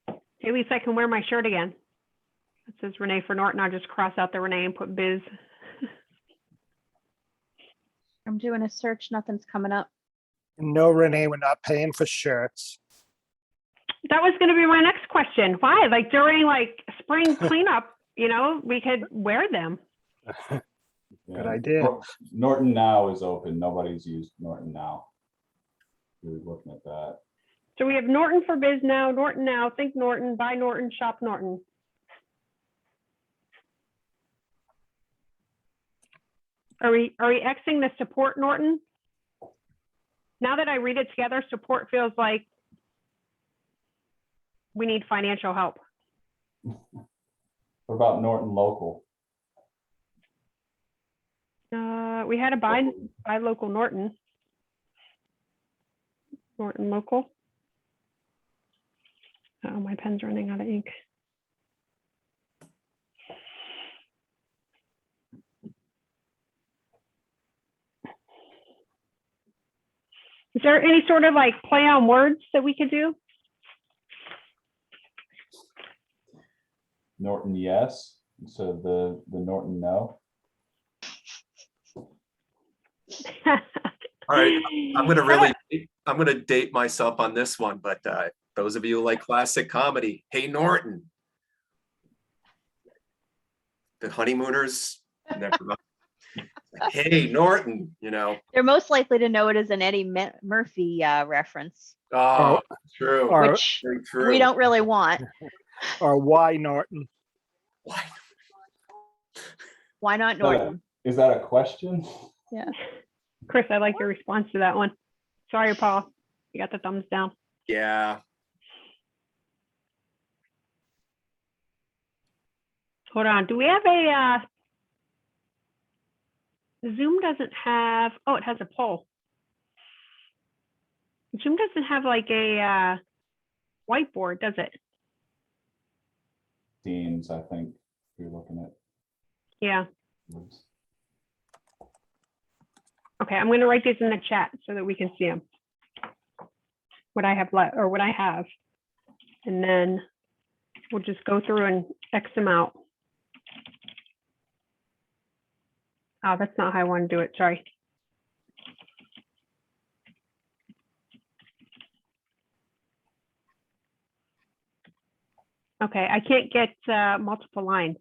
At least I can wear my shirt again. It says Renee for Norton. I'll just cross out the Renee and put Biz. I'm doing a search, nothing's coming up. No, Renee, we're not paying for shirts. That was going to be my next question. Why? Like during like spring cleanup, you know, we could wear them. Good idea. Norton Now is open. Nobody's used Norton Now. You're looking at that. So we have Norton for Biz Now, Norton Now, Think Norton, Buy Norton, Shop Norton. Are we Xing the support Norton? Now that I read it together, support feels like we need financial help. What about Norton Local? We had a buy local Norton. Norton local. Oh, my pen's running out of ink. Is there any sort of like play on words that we could do? Norton yes, instead of the Norton no. All right, I'm gonna date myself on this one, but those of you who like classic comedy, hey Norton. The honeymooners, never mind. Hey Norton, you know. They're most likely to know it as an Eddie Murphy reference, Oh, true. Or- which Very true. we don't really want. Or why Norton? Why? Why not Norton? Is that a question? Yeah. Chris, I like your response to that one. Sorry, Paul. You got the thumbs down. Yeah. Hold on. Do we have a Zoom doesn't have, oh, it has a poll. Zoom doesn't have like a whiteboard, does it? Teams, I think, if you're looking at. Yeah. Okay, I'm going to write these in the chat so that we can see them. What I have left, or what I have. And then we'll just go through and X them out. Oh, that's not how I want to do it, sorry. Okay, I can't get multiple lines.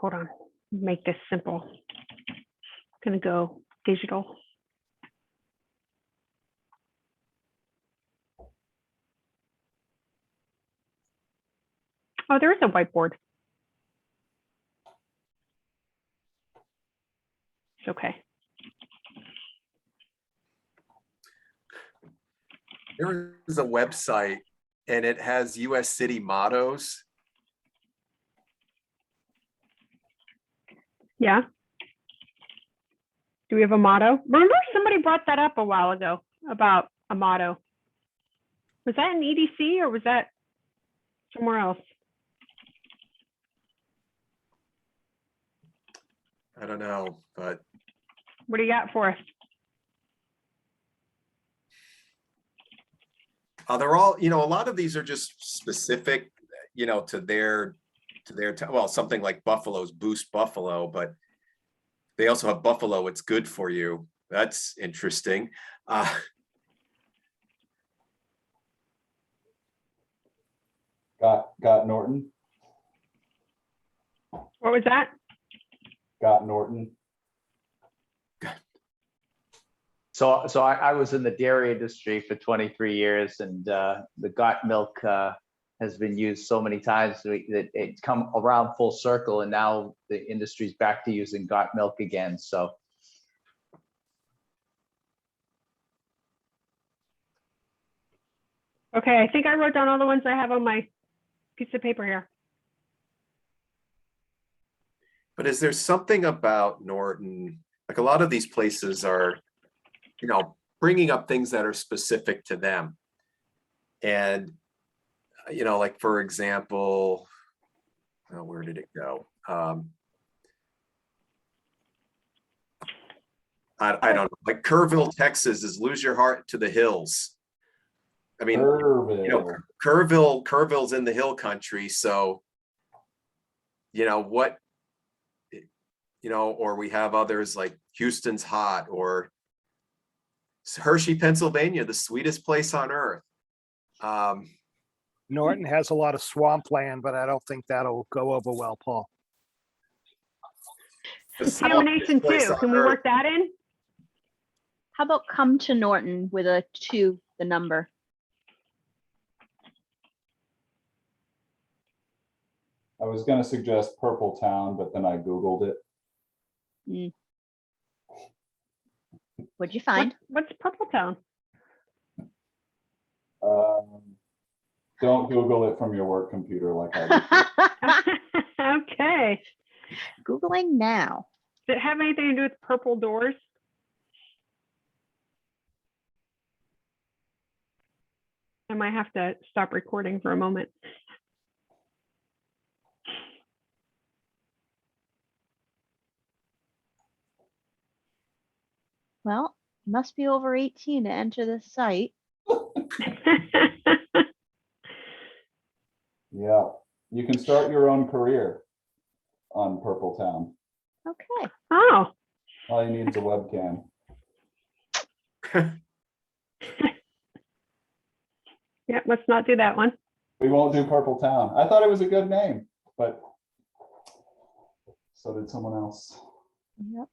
Hold on, make this simple. I'm gonna go digital. Oh, there is a whiteboard. It's okay. There is a website and it has US city mottos. Yeah. Do we have a motto? Remember somebody brought that up a while ago about a motto. Was that in EDC or was that somewhere else? I don't know, but What do you got for us? they're all, a lot of these are just specific, to their well, something like Buffalo's Boost Buffalo, but they also have Buffalo, it's good for you. That's interesting. Got Norton. What was that? Got Norton. So I was in the dairy industry for 23 years, and the got milk has been used so many times that it's come around full circle, and now the industry's back to using got milk again. So Okay, I think I wrote down all the ones I have on my piece of paper here. But is there something about Norton, like a lot of these places are, bringing up things that are specific to them. And, like, for example, oh, where did it go? I don't know, like Kerrville, Texas is lose your heart to the hills. I mean, Kerrville's in the hill country. So, what, or we have others like Houston's hot, or Hershey, Pennsylvania, the sweetest place on earth. Norton has a lot of swampland, but I don't think that'll go over well, Paul. Contamination too. Can we work that in? How about come to Norton with a 2, the number? I was going to suggest Purple Town, but then I Googled it. What'd you find? What's Purple Town? Don't Google it from your work computer like I did. Okay. Googling now. Does it have anything to do with purple doors? I might have to stop recording for a moment. Well, you must be over 18 to enter this site. Yeah, you can start your own career on Purple Town. Okay. Oh. All you need is a webcam. Yeah, let's not do that one. We won't do Purple Town. I thought it was a good name, but so did someone else. Yep.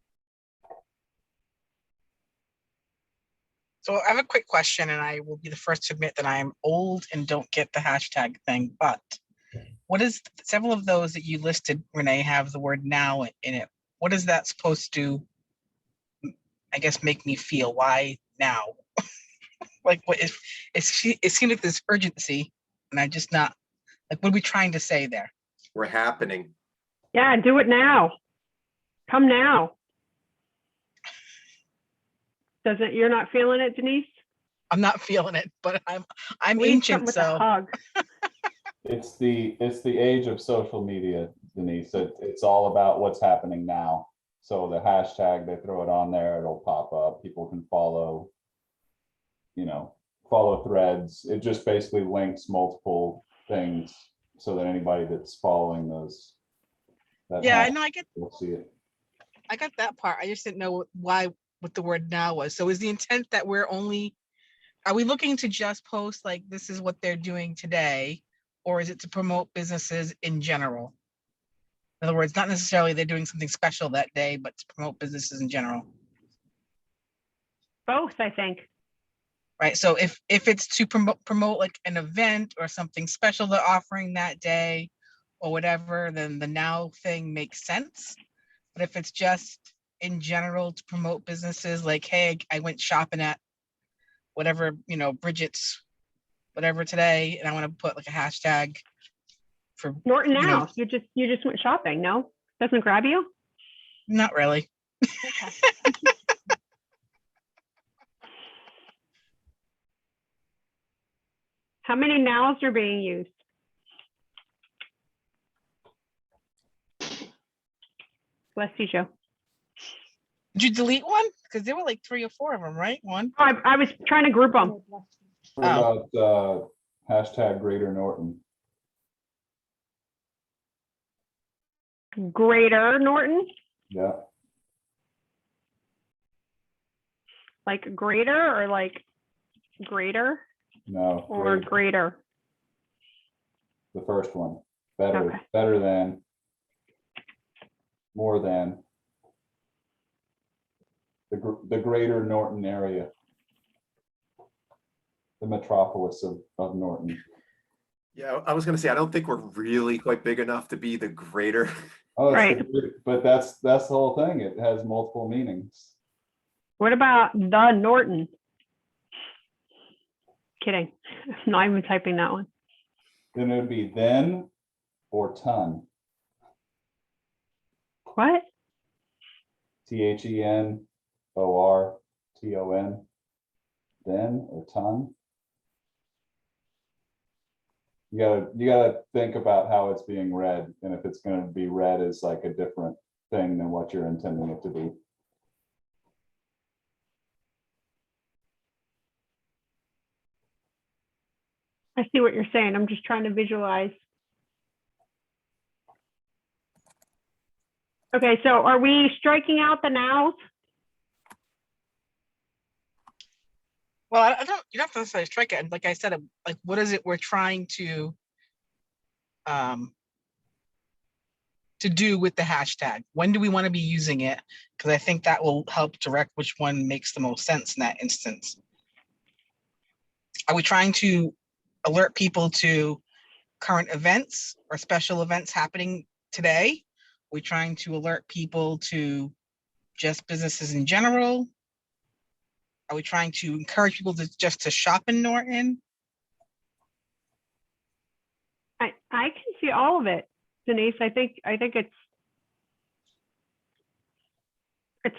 So I have a quick question, and I will be the first to admit that I'm old and don't get the hashtag thing, but what is several of those that you listed, Renee, have the word now in it? What is that supposed to, I guess, make me feel? Why now? like what if it seemed like this urgency, and I just not like what are we trying to say there? We're happening. Yeah, do it now. Come now. You're not feeling it, Denise? I'm not feeling it, but I'm We need ancient, something with a so hug. It's the age of social media, Denise. It's all about what's happening now. So the hashtag, they throw it on there, it'll pop up. People can follow, follow threads. It just basically links multiple things so that anybody that's following those. yeah, I know I will see it. got that part. I just didn't know what the word now was. So is the intent that are we looking to just post like this is what they're doing today, or is it to promote businesses in general? In other words, not necessarily they're doing something special that day, but to promote businesses in general. Both, I think. Right. So if it's to promote like an event or something special they're offering that day or whatever, then the now thing makes sense. But if it's just in general to promote businesses, like, hey, I went shopping at whatever, Bridget's, whatever today, and I want to put like a hashtag for Norton now. You just went shopping, no? Doesn't grab you? Not really. Okay. How many nows are being used? Bless you, Joe. Did you delete one? Because there were like 3 or 4 of them, right? One. Oh, I was trying to group them. What about hashtag Greater Norton? Greater Norton, Yeah. like greater or like greater No. or greater? The first one. Better. Okay. Better than. More than. The Greater Norton area. The metropolis of Norton. Yeah, I was going to say, I don't think we're really quite big enough to be the greater. Oh, Right. But that's the whole thing. It has multiple meanings. What about the Norton? Kidding. I'm not even typing that one. Then it would be then or ton. What? THENORTON. Then or ton. You gotta think about how it's being read, and if it's going to be read as like a different thing than what you're intending it to be. I see what you're saying. I'm just trying to visualize. Okay, so are we striking out the nows? Well, I don't. You don't have to necessarily strike it. Like I said, like what is it we're trying to do with the hashtag? When do we want to be using it? Because I think that will help direct which one makes the most sense in that instance. Are we trying to alert people to current events or special events happening today? Are we trying to alert people to just businesses in general? Are we trying to encourage people to shop in Norton? I can see all of it, Denise. I think it's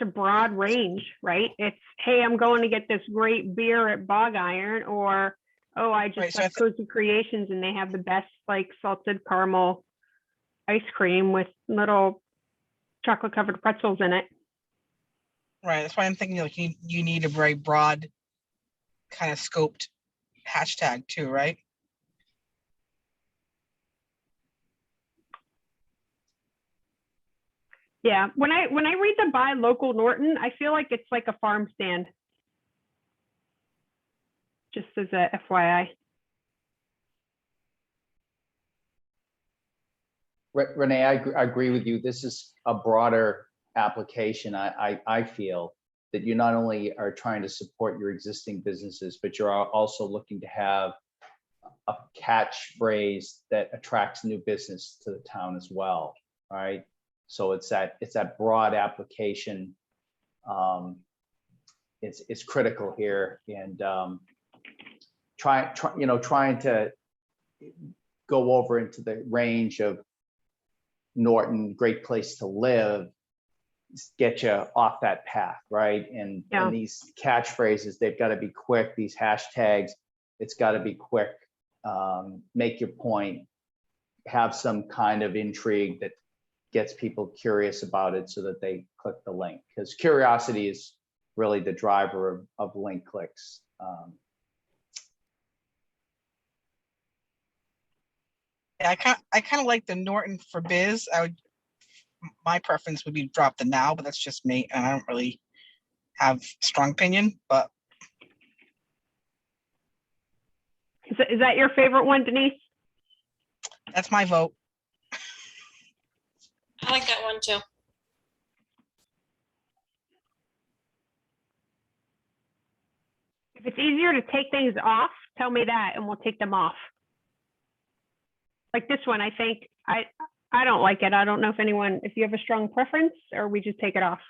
a broad range, right? It's, hey, I'm going to get this great beer at Bog Iron, or oh, I just have Cozy Creations and they have the best like salted caramel ice cream with little chocolate covered pretzels in it. Right. That's why I'm thinking like you need a very broad kind of scoped hashtag too, right? Yeah. When I read the buy local Norton, I feel like it's like a farm stand. Just as a FYI. Renee, I agree with you. This is a broader application. I feel that you not only are trying to support your existing businesses, but you're also looking to have a catchphrase that attracts new business to the town as well. All right. So it's that broad application. It's critical here, and trying to go over into the range of Norton, great place to live, get you off that path, right? And these catchphrases, they've got to be quick. These hashtags, it's got to be quick. Make your point, have some kind of intrigue that gets people curious about it so that they click the link, because curiosity is really the driver of link clicks. Yeah, I kind of like the Norton for Biz. My preference would be drop the now, but that's just me, and I don't really have strong opinion. But is that your favorite one, Denise? that's my vote. I like that one too. If it's easier to take things off, tell me that and we'll take them off. Like this one, I think I don't like it. I don't know if you have a strong preference, or we just take it off.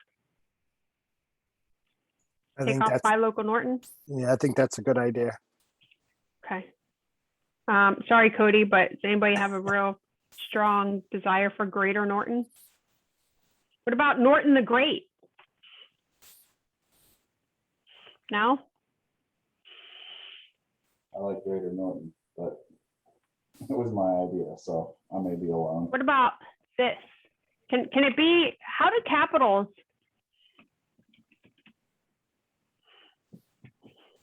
Take off Buy Local Norton. Yeah, I think that's a good idea. Okay. Sorry, Cody, but does anybody have a real strong desire for Greater Norton? What about Norton the Great? No? I like Greater Norton, but it was my idea, so I may be alone. What about this? Can it be, how do capitals?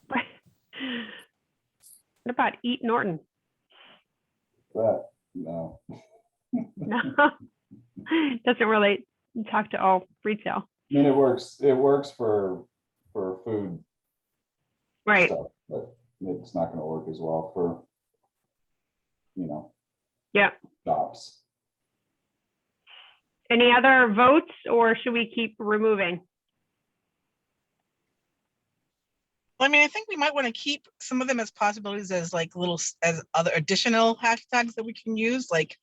What about Eat Norton? That, no. No, doesn't really talk to all retail. I mean, it works for food Right. stuff, but it's not going to work as well for, Yeah. shops. Any other votes, or should we keep removing? I mean, I think we might want to keep some of them as possibilities as as other additional hashtags that we can use. Like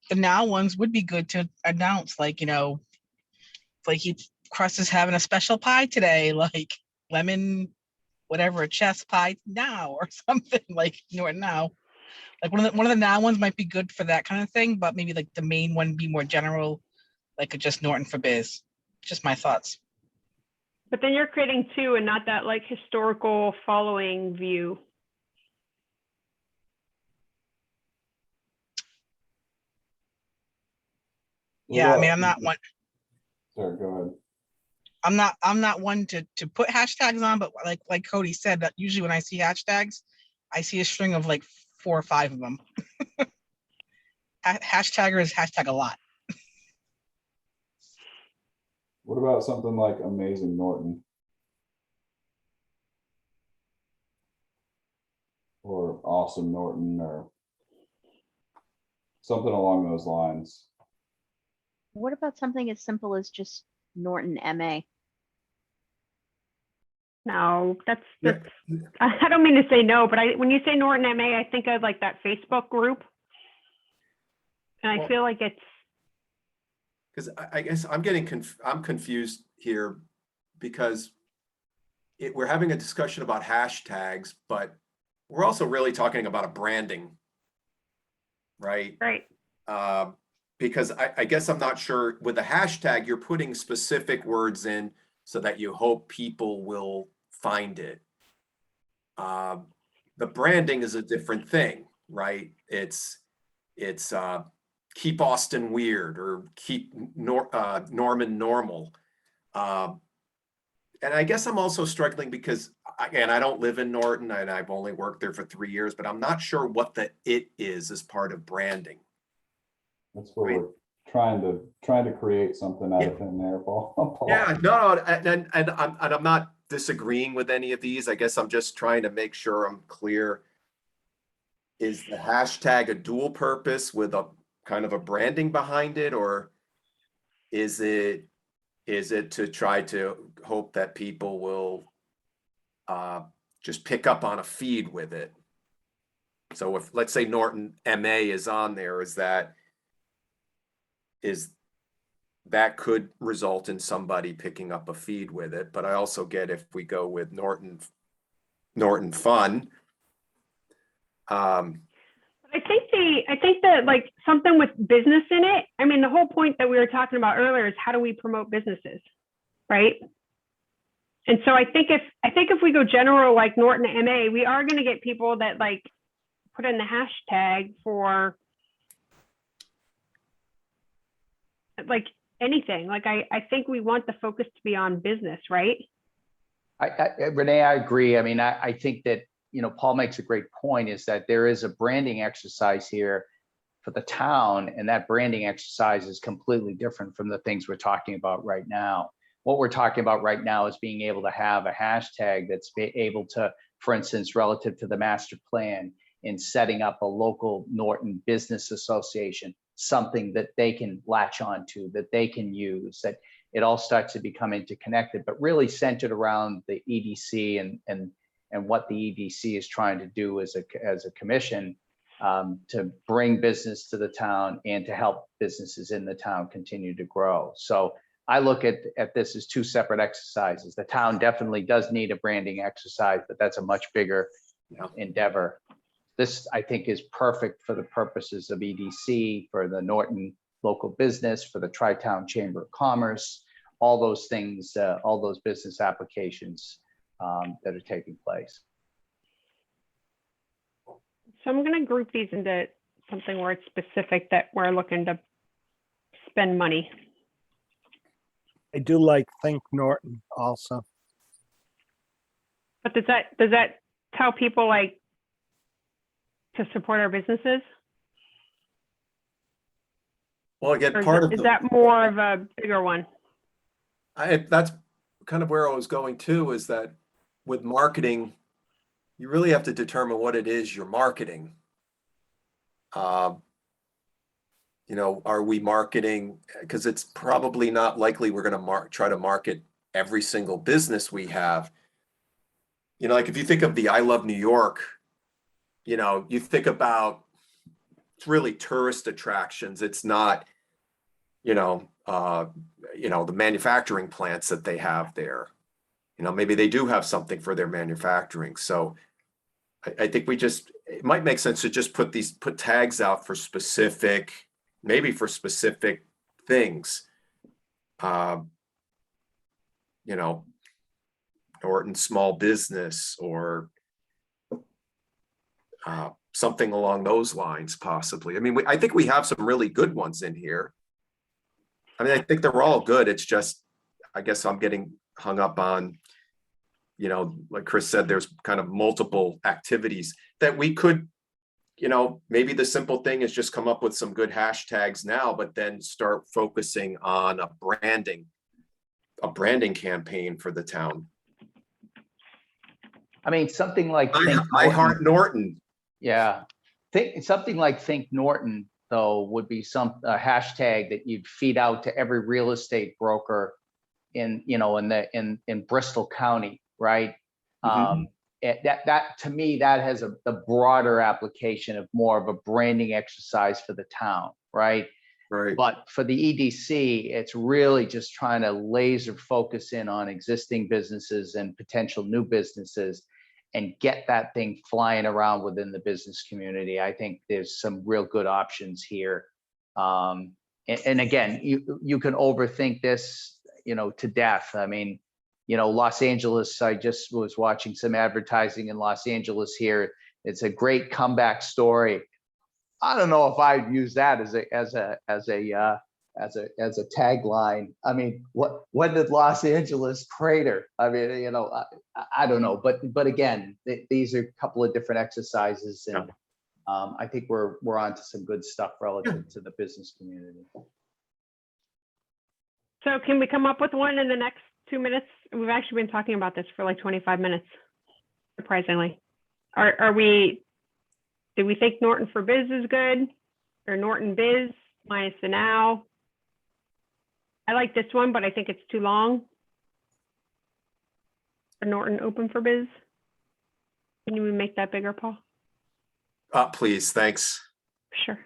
the now ones would be good to announce, like he Crust is having a special pie today, like lemon, whatever, chess pie now or something like Norton now. Like one of the now ones might be good for that kind of thing, but maybe like the main one be more general, like just Norton for Biz. Just my thoughts. But then you're creating two and not that like historical following view. Yeah, I mean, I'm not one. Sorry, go ahead. I'm not one to put hashtags on, but like Cody said, that usually when I see hashtags, I see a string of like 4 or 5 of them. Hashtaggers hashtag a lot. What about something like Amazing Norton? Or Awesome Norton, or something along those lines? What about something as simple as just Norton MA? No, that's I don't mean to say no, but when you say Norton MA, I think of like that Facebook group. And I feel like it's, because I guess I'm confused here, because we're having a discussion about hashtags, but we're also really talking about a branding, right? right. Because I guess I'm not sure with a hashtag, you're putting specific words in so that you hope people will find it. The branding is a different thing, right? It's keep Austin weird, or keep Norman normal. And I guess I'm also struggling because, again, I don't live in Norton and I've only worked there for 3 years, but I'm not sure what the it is as part of branding. That's what we're trying to create something out of thin air, Paul. Yeah, no, and I'm not disagreeing with any of these. I guess I'm just trying to make sure I'm clear. Is the hashtag a dual purpose with a kind of a branding behind it, or is it to try to hope that people will just pick up on a feed with it? So if, let's say, Norton MA is on there, that could result in somebody picking up a feed with it. But I also get, if we go with Norton Fun, I think that like something with business in it. I mean, the whole point that we were talking about earlier is how do we promote businesses, right? And so I think if we go general like Norton MA, we are going to get people that like put in the hashtag for like anything. Like I think we want the focus to be on business, right? Renee, I agree. I mean, I think that, you know, Paul makes a great point, is that there is a branding exercise here for the town, and that branding exercise is completely different from the things we're talking about right now. What we're talking about right now is being able to have a hashtag that's able to, for instance, relative to the master plan, in setting up a local Norton Business Association, something that they can latch onto, that they can use, that it all starts to become interconnected, but really centered around the EDC and what the EDC is trying to do as a commission, to bring business to the town and to help businesses in the town continue to grow. So I look at this as two separate exercises. The town definitely does need a branding exercise, but that's a much bigger endeavor. This, I think, is perfect for the purposes of EDC, for the Norton local business, for the Tri-Town Chamber of Commerce, all those things, all those business applications that are taking place. So I'm going to group these into something where it's specific that we're looking to spend money. I do like Think Norton also. But does that tell people like to support our businesses? Well, again, Or part of is that more of a bigger one? that's kind of where I was going to, is that with marketing, you really have to determine what it is you're marketing. You know, are we marketing, because it's probably not likely we're going to try to market every single business we have. You know, like if you think of the I Love New York, you know, you think about, it's really tourist attractions. It's not, you know, the manufacturing plants that they have there. You know, maybe they do have something for their manufacturing. So I think it might make sense to just put tags out for specific, maybe for specific things. You know, Norton small business, or something along those lines, possibly. I mean, I think we have some really good ones in here. I mean, I think they're all good. It's just, I guess I'm getting hung up on, you know, like Chris said, there's kind of multiple activities that we could, you know, maybe the simple thing is just come up with some good hashtags now, but then start focusing on a branding campaign for the town. I mean, something like I Heart Norton. Yeah, something like Think Norton, though, would be a hashtag that you'd feed out to every real estate broker in Bristol County, right? Mm-hmm. That to me, that has the broader application of more of a branding exercise for the town, right? Right. But for the EDC, it's really just trying to laser focus in on existing businesses and potential new businesses and get that thing flying around within the business community. I think there's some real good options here. And again, you can overthink this, you know, to death. I mean, you know, Los Angeles, I just was watching some advertising in Los Angeles here. It's a great comeback story. I don't know if I'd use that as a tagline. I mean, when did Los Angeles crater? I mean, you know, I don't know, but again, these are a couple of different exercises, and I think we're onto some good stuff relative to the business community. So can we come up with one in the next 2 minutes? We've actually been talking about this for like 25 minutes, surprisingly. Do we think Norton for Biz is good, or Norton Biz minus the now? I like this one, but I think it's too long. Or Norton Open for Biz. Can you make that bigger, Paul? Please, thanks. Sure.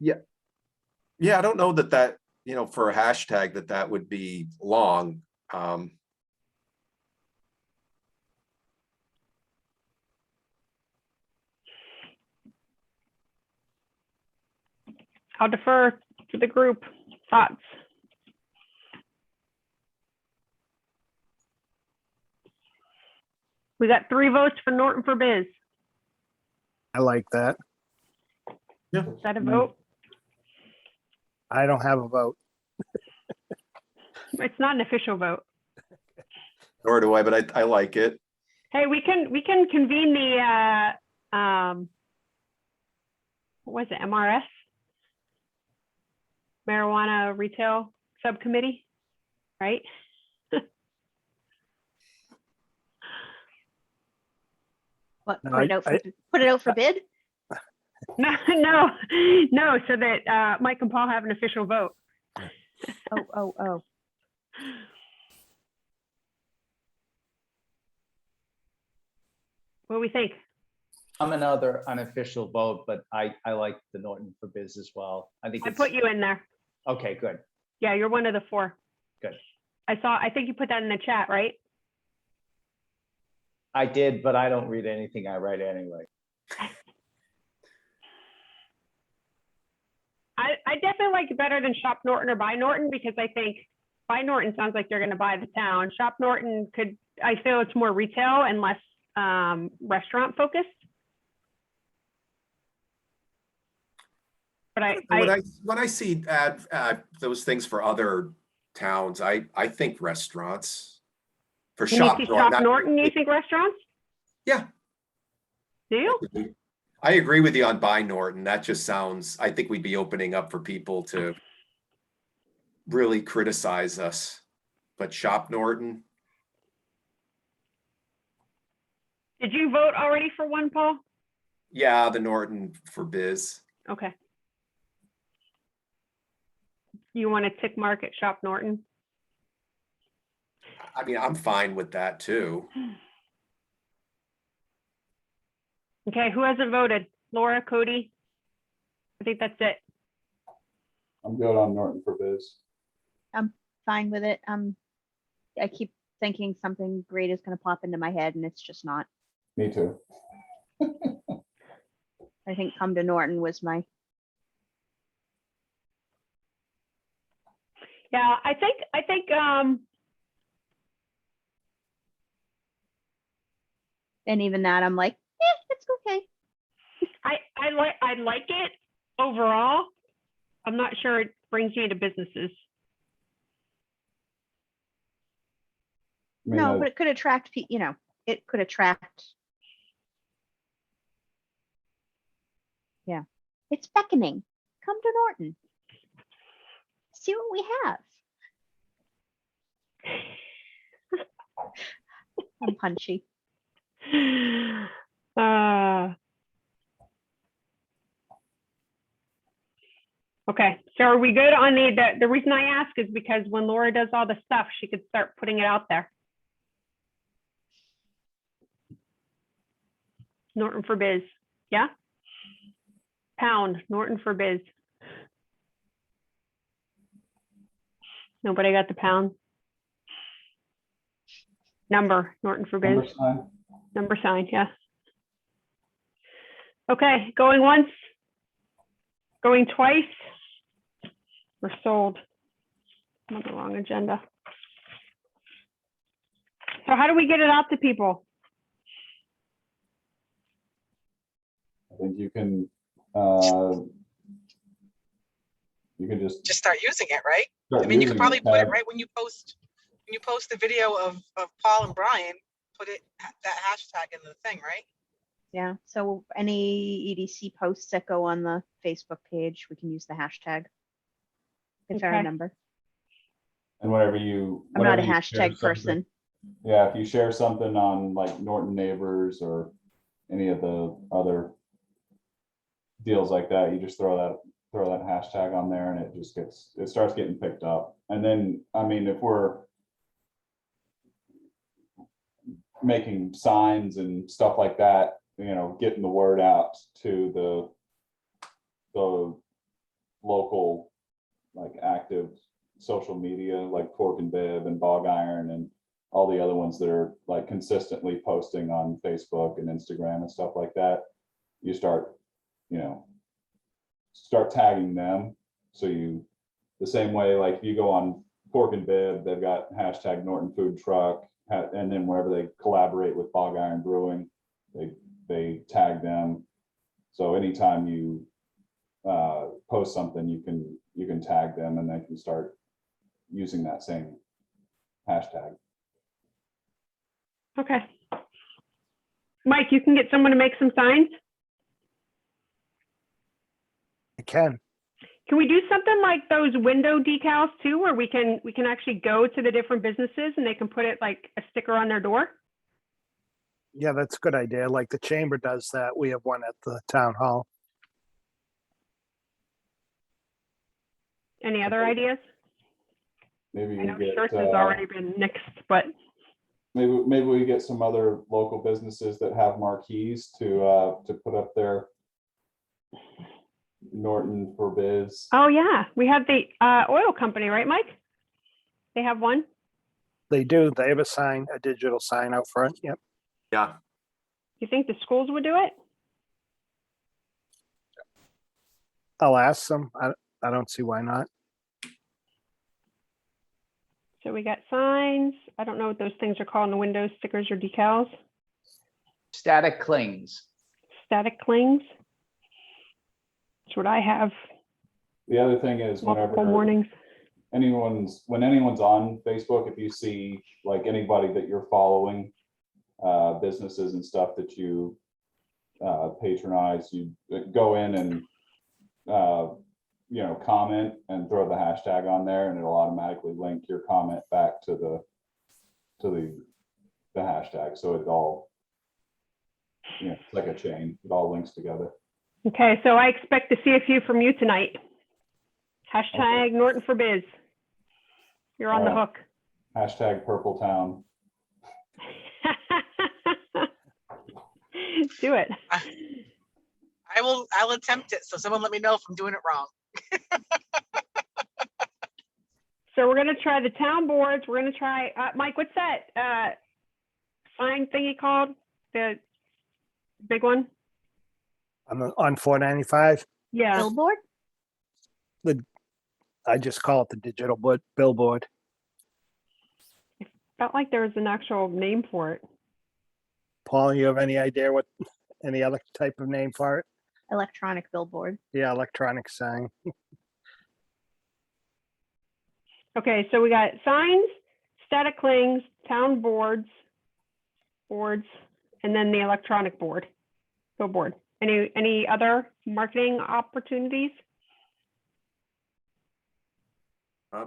Yeah, I don't know that you know, for a hashtag that would be long. I'll defer to the group. Thoughts? We got 3 votes for Norton for Biz. I like that. Is that a vote? I don't have a vote. It's not an official vote. Nor do I, but I like it. Hey, we can convene the what was it, MRS? Marijuana Retail Subcommittee, right? What, No, put it out for bid? No, so that Mike and Paul have an official vote. Oh. What do we think? I'm another unofficial vote, but I like the Norton for Biz as well. I think I it's put you in there. okay. Good. Yeah, you're one of the 4. Good. I think you put that in the chat, right? I did, but I don't read anything I write anyway. I definitely like it better than Shop Norton or Buy Norton, because I think Buy Norton sounds like they're going to buy the town. Shop Norton I feel it's more retail and less restaurant focused. But When I see those things for other towns, I think restaurants. For when you Shop see Norton, Shop Norton, you think restaurants? yeah. Do you? I agree with you on Buy Norton. That just sounds, I think we'd be opening up for people to really criticize us. But Shop Norton, Did you vote already for one, Paul? yeah, the Norton for Biz. Okay. You want to tick mark at Shop Norton? I mean, I'm fine with that too. Okay, who hasn't voted? Laura, Cody? I think that's it. I'm good on Norton for Biz. Fine with it. I keep thinking something great is going to pop into my head, and it's just not. Me too. I think Come to Norton was my. Yeah, I think And even that, I'm like, it's okay. I like it overall. I'm not sure it brings me to businesses. I mean, No, but it could attract people, it could attract. Yeah, it's beckoning. Come to Norton. See what we have. I'm punchy. Okay, so are we good on the reason I ask is because when Laura does all the stuff, she could start putting it out there. Norton for Biz, yeah? Pound, Norton for Biz. Nobody got the pound? Number, Norton for Biz. number sign. Number sign, yeah. Okay, going once, going twice. We're sold. I'm on the wrong agenda. So how do we get it out to people? I think you can just Just start using it, right? start I mean, you using could probably it, put it Tab. right when you post the video of Paul and Brian, put that hashtag in the thing, right? Yeah. So any EDC posts that go on the Facebook page, we can use the hashtag. If I Okay. remember. And whenever you I'm not a share hashtag something- person. Yeah, if you share something on like Norton Neighbors or any of the other deals like that, you just throw that hashtag on there and it starts getting picked up. And then, I mean, if we're making signs and stuff like that, getting the word out to the local, like, active social media, like Fork and Bib and Bog Iron and all the other ones that are like consistently posting on Facebook and Instagram and stuff like that, you start, start tagging them. So the same way, like if you go on Pork and Bib, they've got hashtag Norton Food Truck, and then wherever they collaborate with Bog Iron Brewing, they tag them. So anytime you post something, you can tag them, and they can start using that same hashtag. Okay. Mike, you can get someone to make some signs. I can. Can we do something like those window decals too, where we can actually go to the different businesses and they can put it like a sticker on their door? Yeah, that's a good idea. Like the chamber does that. We have one at the town hall. Any other ideas? Maybe I we know get shirts has already been nixed, but maybe we get some other local businesses that have marquees to put up their Norton for Biz. oh yeah, we have the oil company, right, Mike? They have one. They do. They have a sign, a digital sign out front. Yep. Yeah, You think the schools would do it? I'll ask them. I don't see why not. So we got signs. I don't know what those things are called in the windows, stickers or decals. Static clings. Static clings. That's what I have. The other thing is Multiple whenever warnings. when anyone's on Facebook, if you see like anybody that you're following, businesses and stuff that you patronize, you go in and comment and throw the hashtag on there, and it'll automatically link your comment back to the hashtag. So it all, it's like a chain. It all links together. Okay, so I expect to see a few from you tonight. Hashtag Norton for Biz. You're on the hook. Hashtag Purple Town. Do it. I'll attempt it. So someone let me know if I'm doing it wrong. So we're gonna try the town boards. We're gonna try, Mike, what's that sign thingy called? The big one? On 495. Yeah. Billboard? I just call it the digital billboard. Felt like there was an actual name for it. Paul, you have any idea what any other type of name for it? Electronic billboard. Yeah, electronic sign. Okay, so we got signs, static clings, town boards, and then the electronic billboard. Any other marketing opportunities?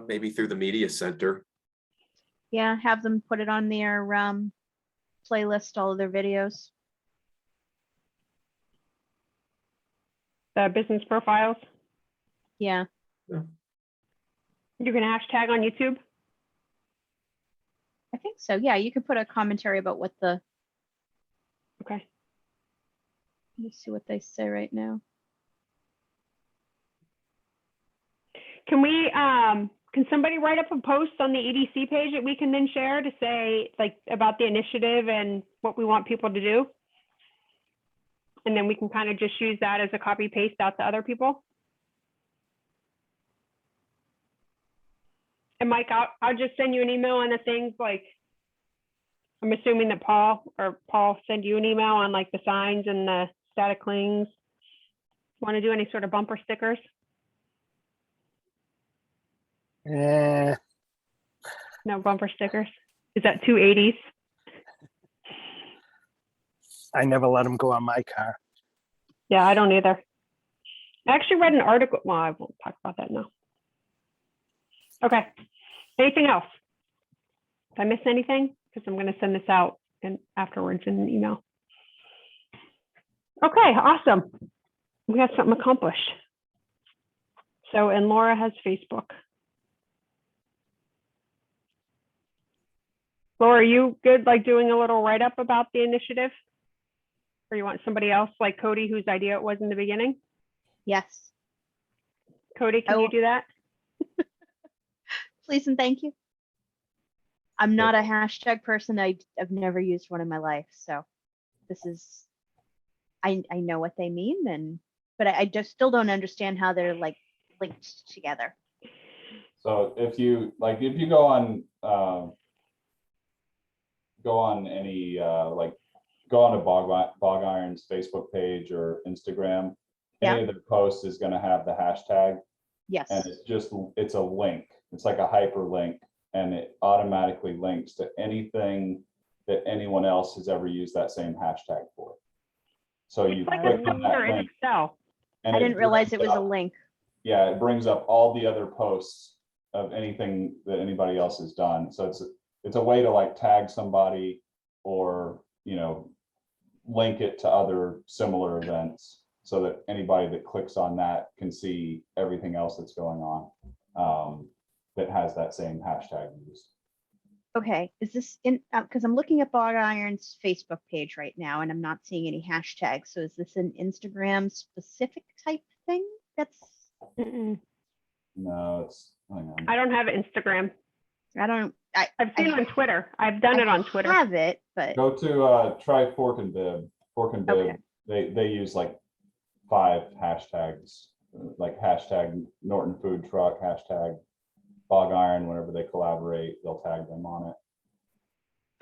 maybe through the media center. Yeah, have them put it on their playlist, all of their videos. The business profiles. Yeah. You can hashtag on YouTube. I think so. Yeah, you could put a commentary about what the, Okay. let me see what they say right now. Can we, can somebody write up a post on the EDC page that we can then share to say like about the initiative and what we want people to do? And then we can kind of just use that as a copy paste out to other people. And Mike, I'll just send you an email on the things like, I'm assuming that Paul send you an email on like the signs and the static clings. Want to do any sort of bumper stickers? Eh, No bumper stickers. Is that 280s? I never let them go on my car. Yeah, I don't either. I actually read an article. Well, I won't talk about that now. Okay. Anything else? Did I miss anything? Because I'm going to send this out and afterwards in an email. Okay, awesome. We got something accomplished. So, and Laura has Facebook. Laura, are you good like doing a little write-up about the initiative? Or you want somebody else like Cody, whose idea it was in the beginning? Yes. Cody, can you do that? Please and thank you. I'm not a hashtag person. I've never used one in my life. So this is, I know what they mean, but I just still don't understand how they're like linked together. So if you go on any go on to Bog Iron's Facebook page or Instagram, Yeah. any of their posts is going to have the hashtag, Yes. and it's a link. It's like a hyperlink, and it automatically links to anything that anyone else has ever used that same hashtag for. So you It's like click a on that filter in link, Excel. and I didn't realize it brings was a up- link. Yeah, it brings up all the other posts of anything that anybody else has done. So it's a way to like tag somebody, or link it to other similar events, so that anybody that clicks on that can see everything else that's going on that has that same hashtag used. Okay, is this in, because I'm looking at Bog Iron's Facebook page right now and I'm not seeing any hashtags. So is this an Instagram specific type thing? That's, Mm-mm. No, it's hang on. I don't have Instagram. I've I've seen it on Twitter. I've done it on Twitter. have it, but Go to try Fork and Bib. Fork and Bib. Okay. They use like 5 hashtags, like hashtag Norton food truck, hashtag Bog Iron. Whenever they collaborate, they'll tag them on it.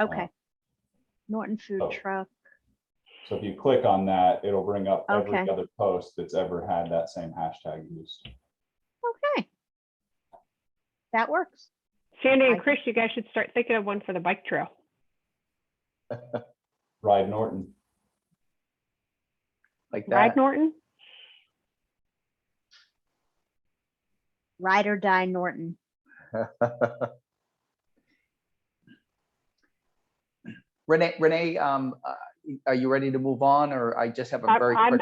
okay. Norton food oh. truck. So if you click on that, it'll bring up every Okay. other post that's ever had that same hashtag used. Okay. That works. Sandy and Chris, you guys should start thinking of one for the bike trail. Ride Norton. Like Ride that. Norton? Ride or die Norton. Renee, are you ready to move on, or I just have a very quick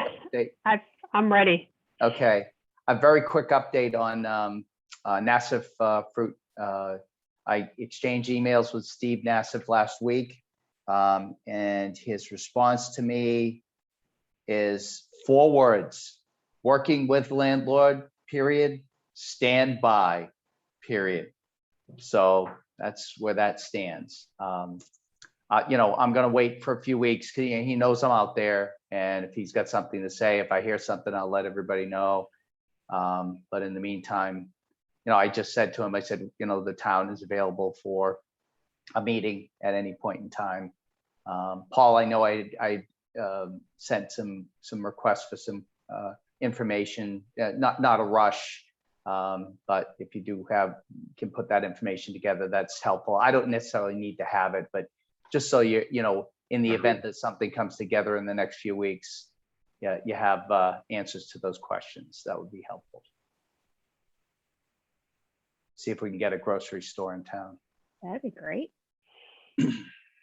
update? I'm ready. Okay, a very quick update on Nassif fruit. I exchanged emails with Steve Nassif last week, and his response to me is 4 words: working with landlord, period, stand by, period. So that's where that stands. I'm going to wait for a few weeks. He knows I'm out there, and if he's got something to say, if I hear something, I'll let everybody know. But in the meantime, I just said to him, I said, the town is available for a meeting at any point in time. Paul, I know I sent some requests for some information, not a rush, but if you can put that information together, that's helpful. I don't necessarily need to have it, but just so in the event that something comes together in the next few weeks, you have answers to those questions. That would be helpful. See if we can get a grocery store in town. That'd be great.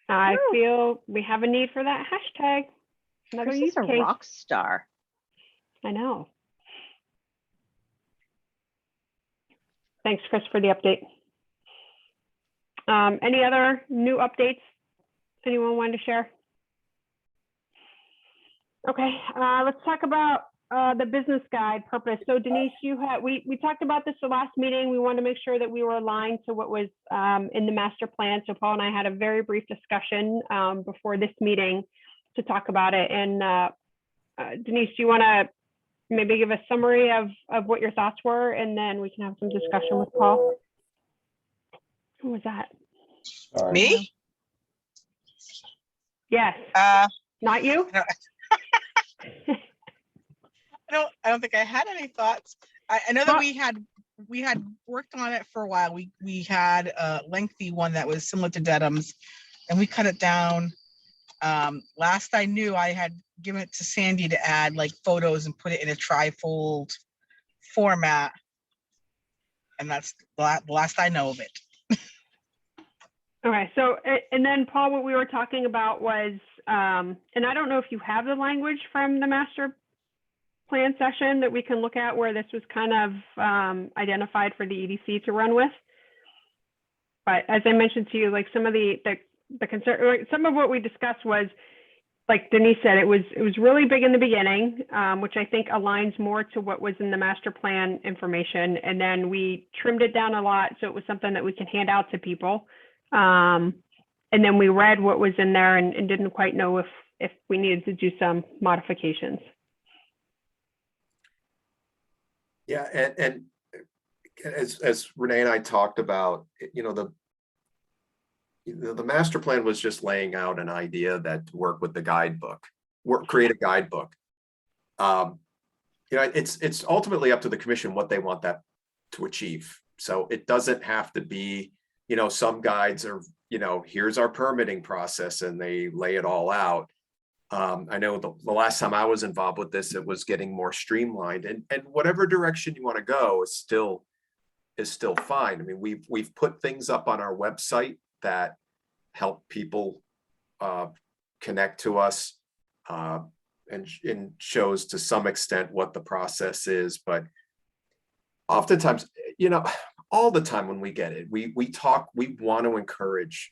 I feel we have a need for that hashtag. Another Chris use is a case. rock star. I know. Thanks, Chris, for the update. Any other new updates anyone wanted to share? Okay, let's talk about the business guide purpose. So Denise, we talked about this the last meeting. We wanted to make sure that we were aligned to what was in the master plan. So Paul and I had a very brief discussion before this meeting to talk about it. And Denise, do you want to maybe give a summary of what your thoughts were, and then we can have some discussion with Paul? Who was that? Sorry. Me? Yes. Not you? I don't think I had any thoughts. I know that we had worked on it for a while. We had a lengthy one that was similar to Dedham's, and we cut it down. Last I knew, I had given it to Sandy to add like photos and put it in a trifold format, and that's the last I know of it. Okay, so, and then Paul, what we were talking about was, and I don't know if you have the language from the master plan session that we can look at where this was kind of identified for the EDC to run with. But as I mentioned to you, like some of the concern, some of what we discussed was, like Denise said, it was really big in the beginning, which I think aligns more to what was in the master plan information. And then we trimmed it down a lot, so it was something that we can hand out to people. And then we read what was in there and didn't quite know if we needed to do some modifications. Yeah, and as Renee and I talked about, the master plan was just laying out an idea that to work with the guidebook, create a guidebook. It's ultimately up to the commission what they want that to achieve. So it doesn't have to be, some guides are, here's our permitting process and they lay it all out. I know the last time I was involved with this, it was getting more streamlined, and whatever direction you want to go is still fine. I mean, we've put things up on our website that help people connect to us, and shows to some extent what the process is. But oftentimes, all the time when we get it, we want to encourage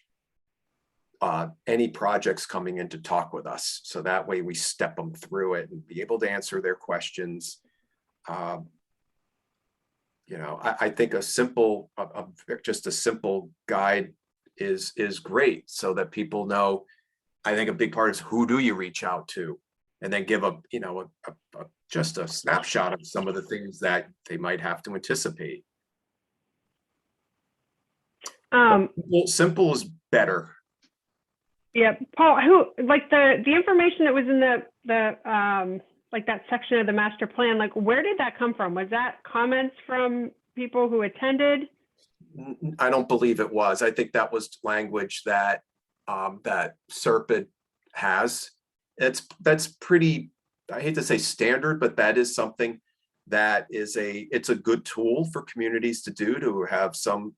any projects coming in to talk with us. So that way we step them through it and be able to answer their questions. I think just a simple guide is great so that people know. I think a big part is who do you reach out to, and then give just a snapshot of some of the things that they might have to anticipate. Simple is better. Yeah, Paul, like the information that was in the like that section of the master plan, like where did that come from? Was that comments from people who attended? I don't believe it was. I think that was language that that Serpent has. That's pretty, I hate to say standard, but that is something that it's a good tool for communities to do, to have some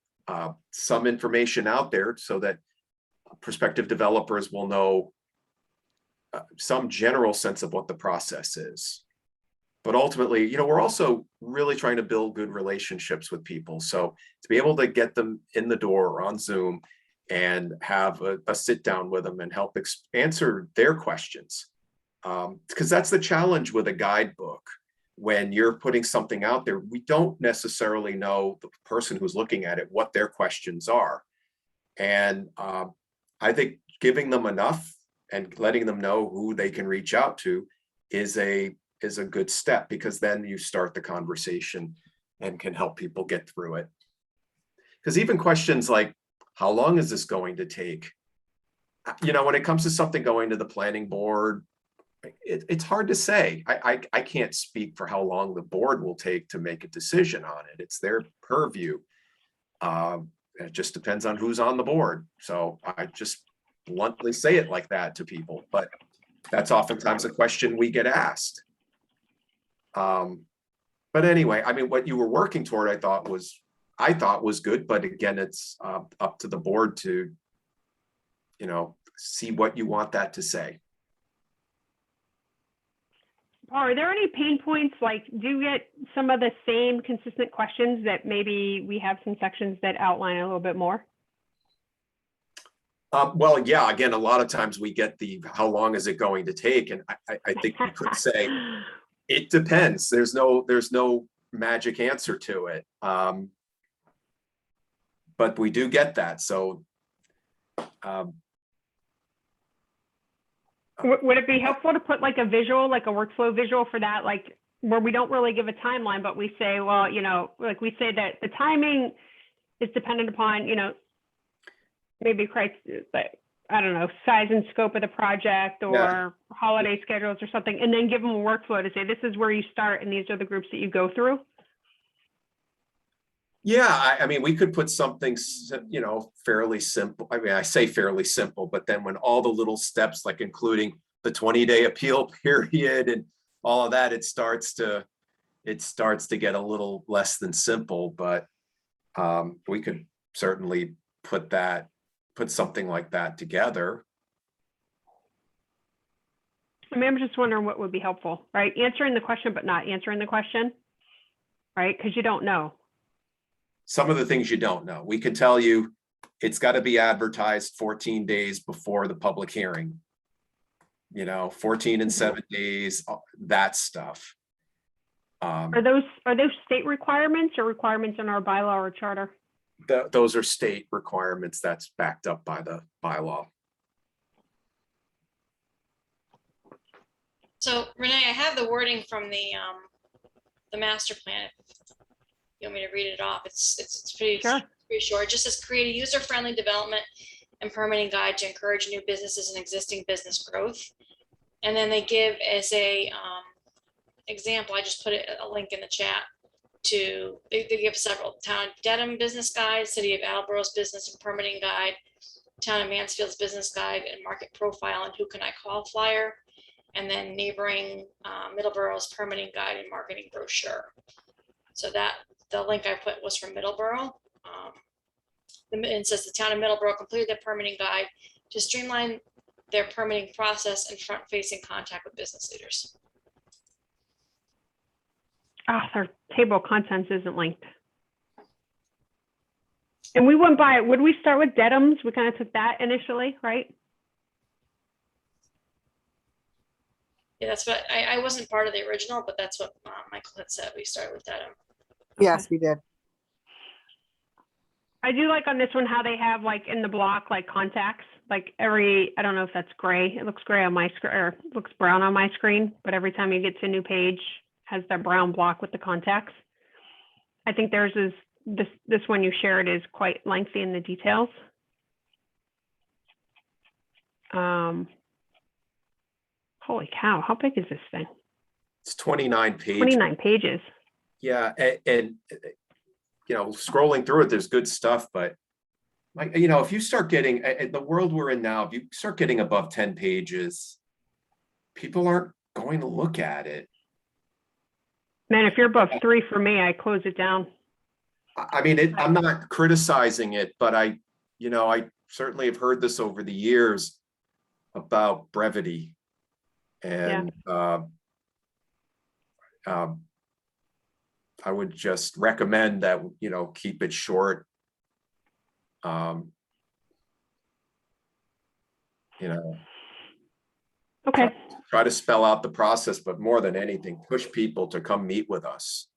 information out there so that prospective developers will know some general sense of what the process is. But ultimately, we're also really trying to build good relationships with people. So to be able to get them in the door or on Zoom and have a sit down with them and help answer their questions. Because that's the challenge with a guidebook. When you're putting something out there, we don't necessarily know the person who's looking at it, what their questions are. And I think giving them enough and letting them know who they can reach out to is a good step, because then you start the conversation and can help people get through it. Because even questions like, how long is this going to take? When it comes to something going to the planning board, it's hard to say. I can't speak for how long the board will take to make a decision on it. It's their purview. It just depends on who's on the board. So I just bluntly say it like that to people, but that's oftentimes a question we get asked. But anyway, I mean, what you were working toward, I thought was good, but again, it's up to the board to, see what you want that to say. Are there any pain points? Like, do you get some of the same consistent questions that maybe we have some sections that outline a little bit more? Well, yeah, again, a lot of times we get how long is it going to take? And I think we could say, it depends. There's no magic answer to it. But we do get that. So would it be helpful to put like a visual, like a workflow visual for that, like where we don't really give a timeline, but we say, well, like we say that the timing is dependent upon, maybe I don't know, size and scope of the project or holiday schedules or something, and then give them a workflow to say, this is where you start and these are the groups that you go through? Yeah, I mean, we could put something, fairly simple. I mean, I say fairly simple, but then when all the little steps, like including the 20-day appeal period and all of that, it starts to get a little less than simple. But we could certainly put something like that together. I mean, I'm just wondering what would be helpful, right? Answering the question, but not answering the question, right? Because you don't know. Some of the things you don't know. We can tell you it's got to be advertised 14 days before the public hearing. 14 and 7 days, that stuff. Are those state requirements or requirements in our bylaw or charter? Those are state requirements that's backed up by the bylaw. So Renee, I have the wording from the the master plan. You want me to read it off? It's pretty, Sure. pretty short. It just says create a user-friendly development and permitting guide to encourage new businesses and existing business growth. And then they give as a example, I just put a link in the chat to, they give several: Town of Dedham business guide, City of Attleboro's business and permitting guide, Town of Mansfield's business guide and market profile and who can I call flyer, and then neighboring Middleborough's permitting guide and marketing brochure. So that the link I put was from Middleborough. It says the Town of Middleborough completed their permitting guide to streamline their permitting process and front-facing contact with business leaders. Ah, their table of contents isn't linked. And we went by, would we start with Dedham's? We kind of took that initially, right? Yeah, that's what I wasn't part of the original, but that's what Michael had said. We started with Dedham. Yes, we did. I do like on this one how they have like in the block like contacts, like every, I don't know if that's gray. It looks gray on my screen, or it looks brown on my screen, but every time you get to a new page, has that brown block with the contacts. I think theirs is, this one you shared is quite lengthy in the details. Holy cow, how big is this thing? It's 29 pages. 29 pages. Yeah, and you know, scrolling through it, there's good stuff, but like, you know, if you start getting the world we're in now, if you start getting above 10 pages, people aren't going to look at it. Man, if you're above 3 for me, I close it down. I mean, I'm not criticizing it, but I certainly have heard this over the years about brevity, and I would just recommend that, you know, keep it short. You know, Okay. try to spell out the process, but more than anything, push people to come meet with us.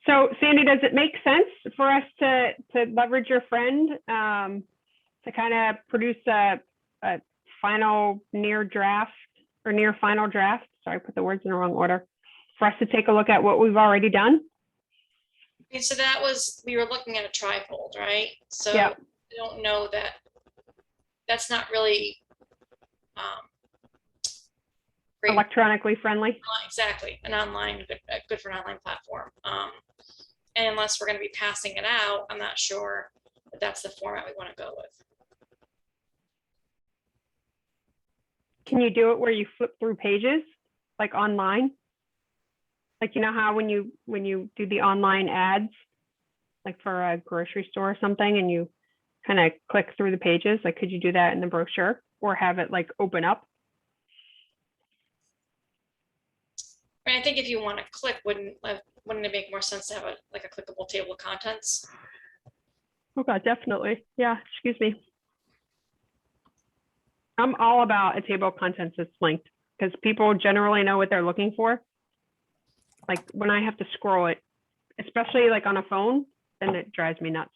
So Sandy, does it make sense for us to leverage your friend to kind of produce a final near draft or near final draft? Sorry, I put the words in the wrong order. For us to take a look at what we've already done? And so that was, we were looking at a trifold, right? So Yeah. I don't know that that's not really great. Electronically friendly. Exactly, an online, good for an online platform. And unless we're going to be passing it out, I'm not sure that that's the format we want to go with. Can you do it where you flip through pages, like online? Like, you know how when you do the online ads, like for a grocery store or something, and you kind of click through the pages, like could you do that in the brochure or have it like open up? I mean, I think if you want to click, wouldn't it make more sense to have a clickable table of contents? Oh God, definitely. Yeah, excuse me. I'm all about a table of contents that's linked because people generally know what they're looking for. Like when I have to scroll it, especially like on a phone, then it drives me nuts.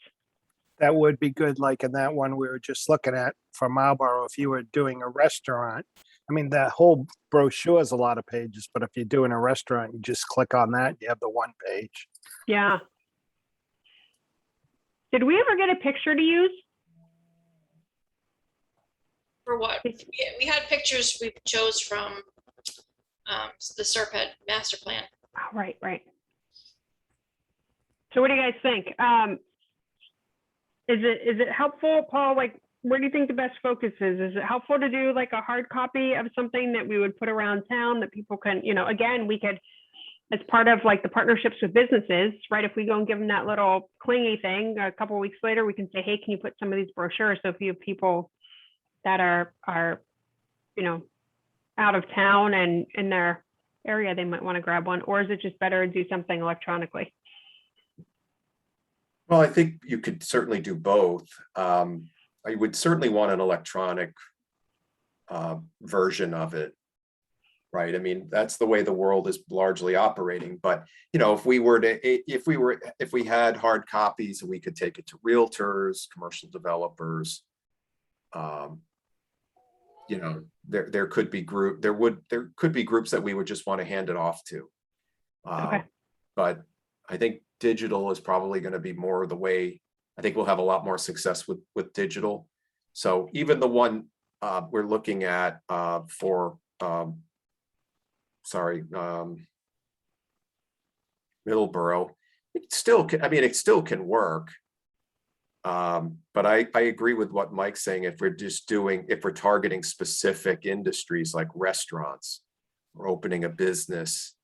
That would be good, like in that one we were just looking at for Marlboro, if you were doing a restaurant. I mean, that whole brochure is a lot of pages, but if you're doing a restaurant, you just click on that, you have the one page. Yeah. Did we ever get a picture to use? For what? We had pictures we chose from the SERPED master plan. Oh, right. So what do you guys think? Is it helpful, Paul? Like, where do you think the best focus is? Is it helpful to do like a hard copy of something that we would put around town that people can, you know, again, we could, as part of like the partnerships with businesses, right? If we go and give them that little clingy thing, a couple of weeks later, we can say, hey, can you put some of these brochures? So if you have people that are, you know, out of town and in their area, they might want to grab one, or is it just better to do something electronically? Well, I think you could certainly do both. I would certainly want an electronic version of it, right? I mean, that's the way the world is largely operating. But you know, if we had hard copies, we could take it to realtors, commercial developers. You know, there could be groups that we would just want to hand it off to. Okay. But I think digital is probably going to be more the way. I think we'll have a lot more success with digital. So even the one we're looking at for Middleborough, it still can, I mean, it still can work. But I agree with what Mike's saying. If we're targeting specific industries like restaurants or opening a business,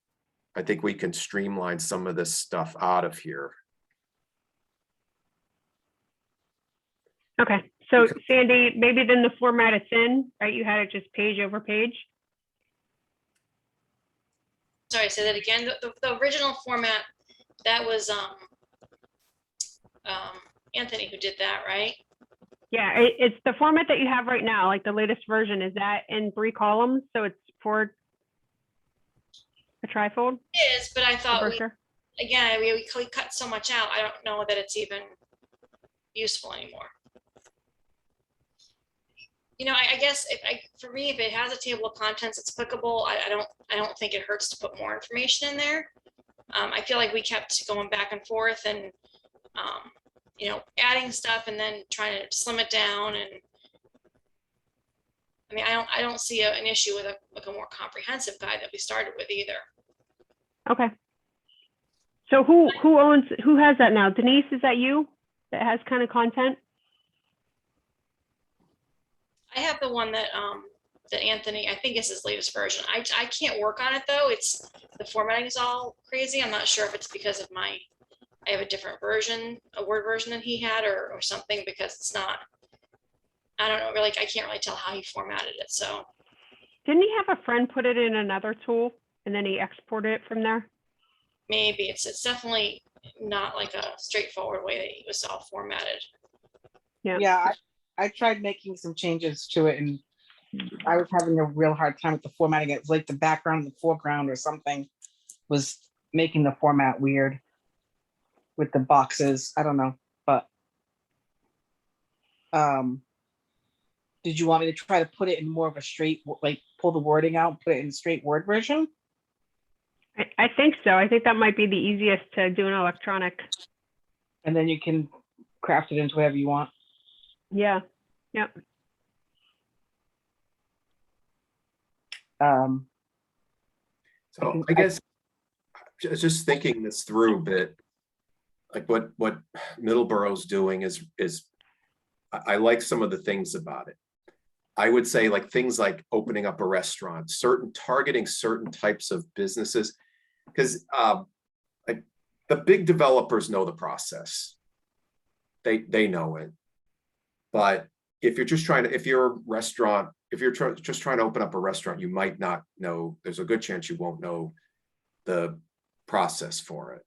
I think we can streamline some of this stuff out of here. Okay. So Sandy, maybe then the format it's in, right? You had it just page over page. Sorry, say that again. The original format, that was Anthony who did that, right? Yeah, it's the format that you have right now, like the latest version. Is that in 3 columns? So it's for a trifold? It is, but I thought we cut so much out. I don't know that it's even useful anymore. You know, I guess for me, if it has a table of contents, it's clickable. I don't think it hurts to put more information in there. I feel like we kept going back and forth and you know, adding stuff and then trying to slim it down. And I mean, I don't see an issue with a more comprehensive guide that we started with either. Okay. So who has that now? Denise, is that you that has kind of content? I have the one that that Anthony, I think is his latest version. I can't work on it though. It's the formatting is all crazy. I'm not sure if it's because of I have a different version, a Word version than he had or something, because it's not, I don't know, really, I can't really tell how he formatted it. So Didn't he have a friend put it in another tool and then he exported it from there? maybe it's definitely not like a straightforward way that it was all formatted. Yeah. I tried making some changes to it and I was having a real hard time with the formatting. It's like the background and the foreground or something was making the format weird with the boxes. I don't know, but did you want me to try to put it in more of a straight, like pull the wording out, put it in straight Word version? I think so. I think that might be the easiest to do an electronic. And then you can craft it into whatever you want. Yeah. Yep. So I guess just thinking this through a bit, like what Middleborough's doing is I like some of the things about it. I would say like things like opening up a restaurant, targeting certain types of businesses, because like the big developers know the process. They know it. But if you're a restaurant, if you're just trying to open up a restaurant, you might not know, there's a good chance you won't know the process for it.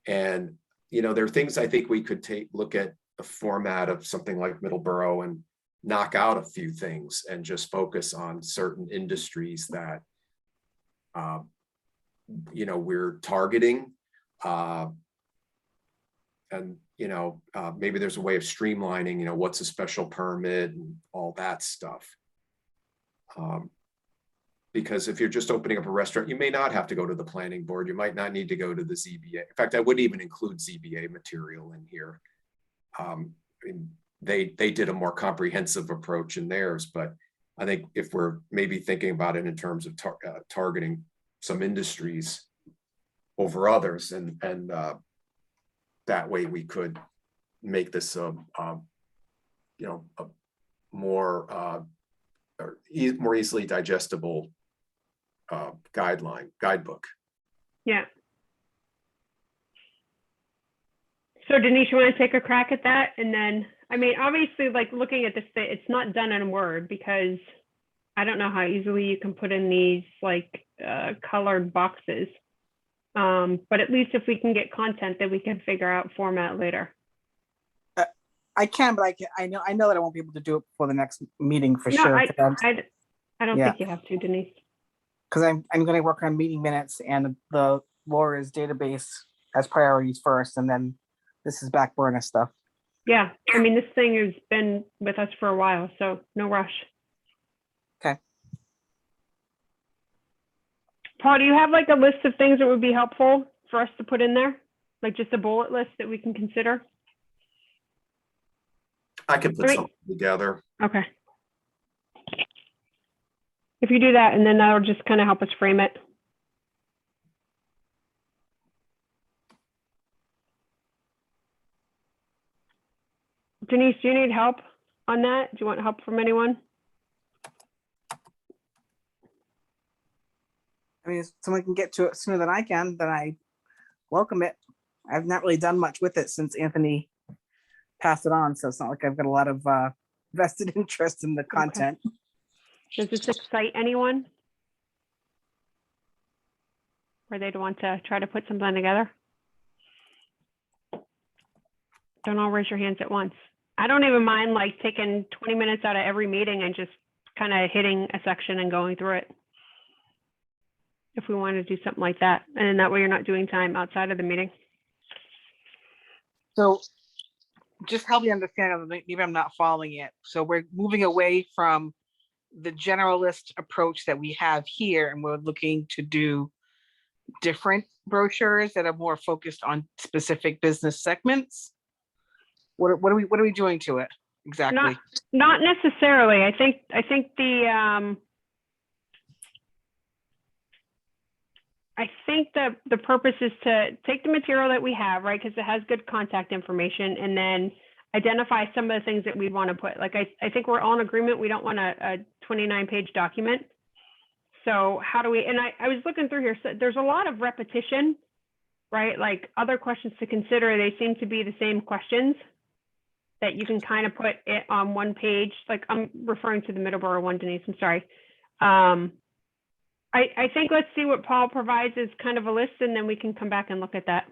And, you know, there are things I think we could look at the format of something like Middleborough and knock out a few things and just focus on certain industries that, you know, we're targeting. And, you know, maybe there's a way of streamlining, you know, what's a special permit and all that stuff. Because if you're just opening up a restaurant, you may not have to go to the planning board. You might not need to go to the ZBA. In fact, I wouldn't even include ZBA material in here. They did a more comprehensive approach in theirs, but I think if we're maybe thinking about it in terms of targeting some industries over others, and that way we could make this you know, a more more easily digestible guidebook. Yeah. So Denise, you want to take a crack at that? And then, I mean, obviously, like looking at this, it's not done in Word because I don't know how easily you can put in these like colored boxes. But at least if we can get content that we can figure out format later. I can, but I know that I won't be able to do it before the next meeting for No, sure. I don't Yeah. think you have to, Denise. Because I'm going to work on meeting minutes and the Laura's database as priorities first, and then this is back burner stuff. Yeah, I mean, this thing has been with us for a while, so no rush. Okay. Paul, do you have like a list of things that would be helpful for us to put in there? Like just a bullet list that we can consider? I can put Great. something together. Okay. If you do that, and then that'll just kind of help us frame it. Denise, do you need help on that? Do you want help from anyone? I mean, if someone can get to it sooner than I can, then I welcome it. I've not really done much with it since Anthony passed it on, so it's not like I've got a lot of vested interest in the content. Does this excite anyone? Or they'd want to try to put something together? Don't all raise your hands at once. I don't even mind like taking 20 minutes out of every meeting and just kind of hitting a section and going through it. If we want to do something like that. And then that way you're not doing time outside of the meeting. So just help me understand, maybe I'm not following it. So we're moving away from the generalist approach that we have here, and we're looking to do different brochures that are more focused on specific business segments. What are we doing to it exactly? Not necessarily. I think the purpose is to take the material that we have, right? Because it has good contact information, and then identify some of the things that we want to put. Like I think we're all in agreement. We don't want a 29-page document. So how do we, and I was looking through here, so there's a lot of repetition, right? Like other questions to consider, they seem to be the same questions that you can kind of put it on one page. Like I'm referring to the Middleborough one, Denise, I'm sorry. I think let's see what Paul provides as kind of a list, and then we can come back and look at that.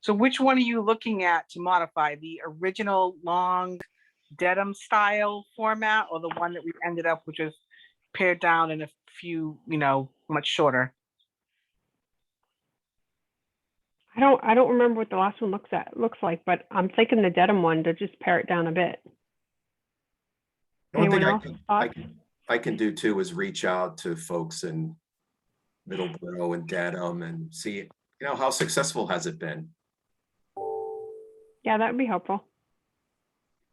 So which one are you looking at to modify? The original long Dedham style format, or the one that we ended up, which is pared down in a few, much shorter? I don't remember what the last one looks like, but I'm thinking the Dedham one to just pare it down a bit. One thing Anyone else? I can do too is reach out to folks in Middleborough and Dedham and see, how successful has it been? Yeah, that would be helpful.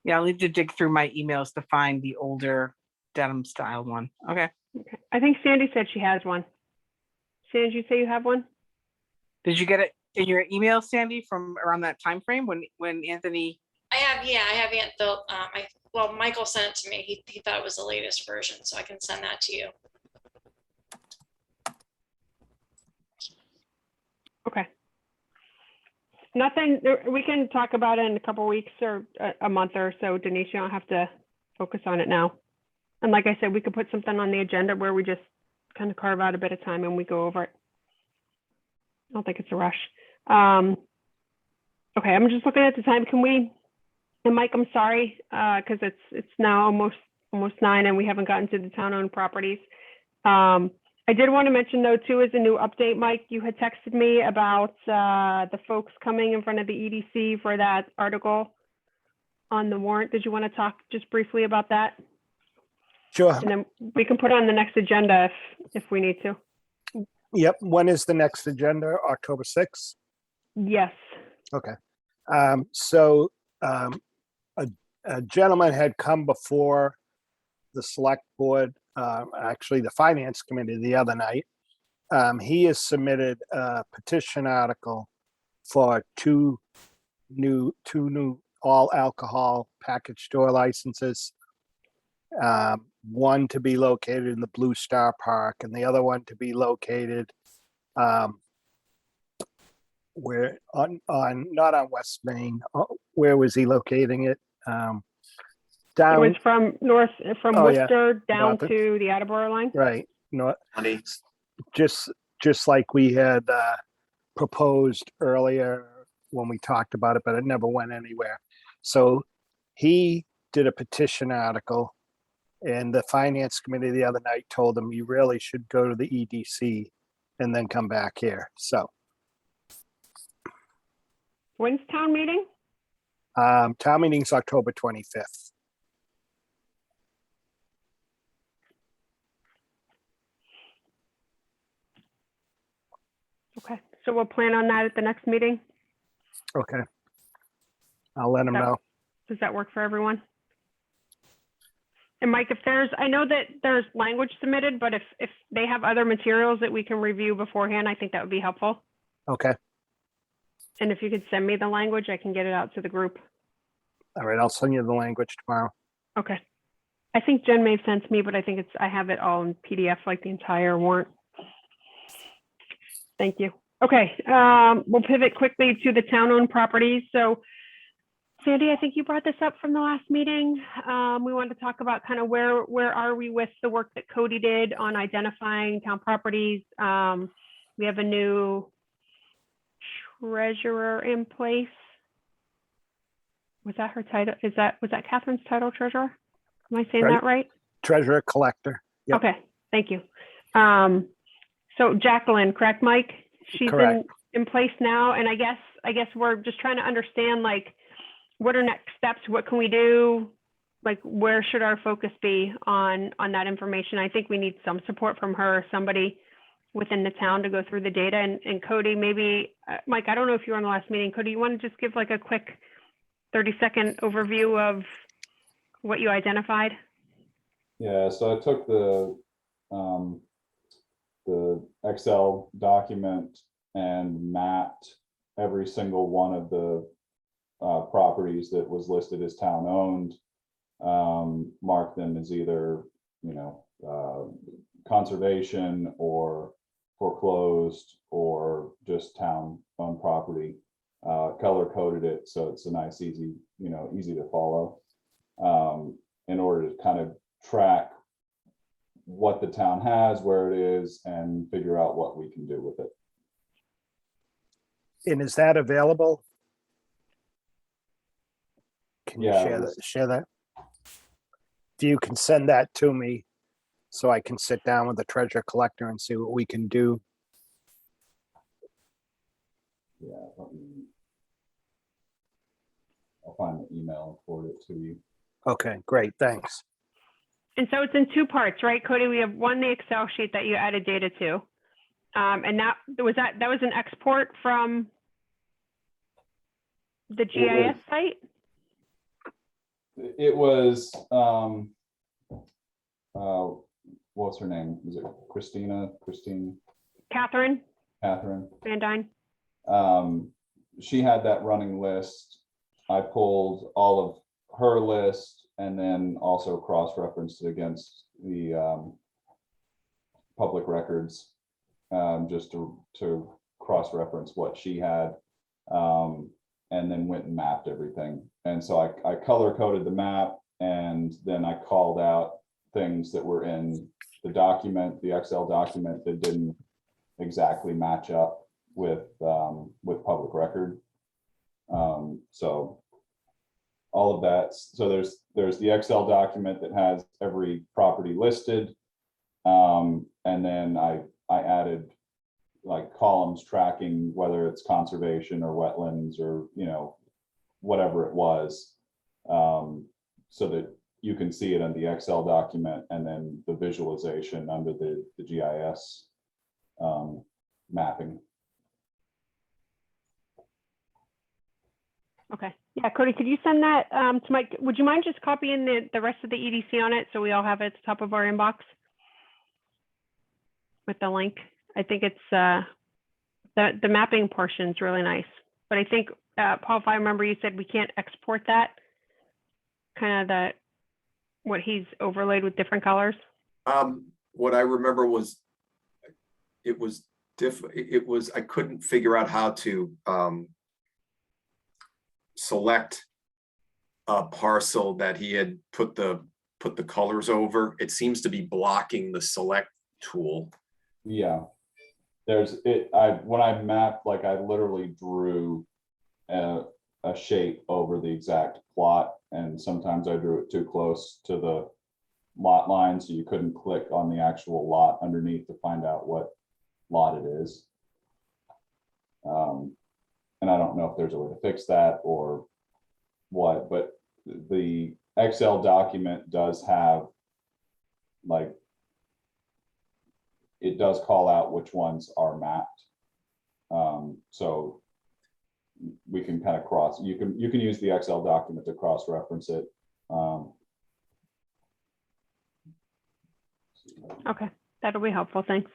Yeah, I'll need to dig through my emails to find the older Dedham style one. Okay. Okay. I think Sandy said she has one. Sandy, did you say you have one? Did you get it in your email, Sandy, from around that time frame when Anthony? I have Michael sent it to me. He thought it was the latest version, so I can send that to you. Okay. Nothing, we can talk about it in a couple of weeks or a month or so, Denise. You don't have to focus on it now. And like I said, we could put something on the agenda where we just kind of carve out a bit of time and we go over it. I don't think it's a rush. Okay, I'm just looking at the time. Can we, and Mike, I'm sorry, because it's now almost 9 and we haven't gotten to the town-owned properties. I did want to mention though too, as a new update, Mike, you had texted me about the folks coming in front of the EDC for that article on the warrant. Did you want to talk just briefly about that? Sure. And then we can put it on the next agenda if we need to. Yep. When is the next agenda? October 6th? Yes. Okay. So a gentleman had come before the select board, actually the finance committee the other night. He has submitted a petition article for two new all alcohol package store licenses. One to be located in the Blue Star Park and the other one to be located where on not on West Main. Where was he locating it? Down. It was from Worcester down North. to the Attleboro line. Right. No, Honey, just like we had proposed earlier when we talked about it, but it never went anywhere. So he did a petition article, and the finance committee the other night told him you really should go to the EDC and then come back here. So When's town meeting? town meeting's October 25th. So we'll plan on that at the next meeting. Okay. I'll let them That- know. Does that work for everyone? And Mike, if I know that there's language submitted, but if they have other materials that we can review beforehand, I think that would be helpful. Okay. And if you could send me the language, I can get it out to the group. All right. I'll send you the language tomorrow. Okay. I think Jen may have sent me, but I think I have it all in PDF, like the entire warrant. Thank you. Okay, we'll pivot quickly to the town-owned properties. So Sandy, I think you brought this up from the last meeting. We wanted to talk about kind of where are we with the work that Cody did on identifying town properties. We have a new treasurer in place. Was that her title? Was that Catherine's title, treasurer? Am I saying Right. that right? Treasurer collector. Yep. Okay, thank you. So Jacqueline, correct, Mike? She's Correct. in place now, and I guess we're just trying to understand, like, what are next steps? What can we do? Like, where should our focus be on that information? I think we need some support from her, somebody within the town to go through the data. And Cody, maybe, Mike, I don't know if you were on the last meeting. Cody, you want to just give like a quick 30-second overview of what you identified? Yeah, so I took the Excel document and mapped every single one of the properties that was listed as town owned, marked them as either, conservation or foreclosed or just town owned property. Color coded it so it's a nice, easy to follow, in order to kind of track what the town has, where it is, and figure out what we can do with it. And is that available? Can you Yeah, share that? If you can send that to me so I can sit down with the treasurer collector and see what we can do. Yeah, I'll find the email and forward it to you. Okay, great, thanks. And so it's in two parts, right, Cody? We have one, the Excel sheet that you added data to. And that was an export from the GIS site? It was, what's her name? Is it Christine? Catherine Catherine. Van Dyne. She had that running list. I pulled all of her list and then also cross-referenced it against the public records, just to cross-reference what she had, and then went and mapped everything. And so I color-coded the map, and then I called out things that were in the document, the Excel document, that didn't exactly match up with public record. So all of that. So there's the Excel document that has every property listed. And then I added like columns tracking whether it's conservation or wetlands or, whatever it was, so that you can see it in the Excel document and then the visualization under the GIS mapping. Okay. Yeah, Cody, could you send that to Mike? Would you mind just copying the rest of the EDC on it so we all have it at the top of our inbox with the link? I think it's the mapping portion is really nice. But I think, Paul, if I remember, you said we can't export that, kind of what he's overlaid with different colors. What I remember was I couldn't figure out how to select a parcel that he had put the colors over. It seems to be blocking the select tool. Yeah, when I mapped, like I literally drew a shape over the exact plot, and sometimes I drew it too close to the lot line, so you couldn't click on the actual lot underneath to find out what lot it is. And I don't know if there's a way to fix that or what, but the Excel document does have, like, it does call out which ones are mapped. So we can kind of cross, you can use the Excel document to cross-reference it. Okay, that'll be helpful. Thanks.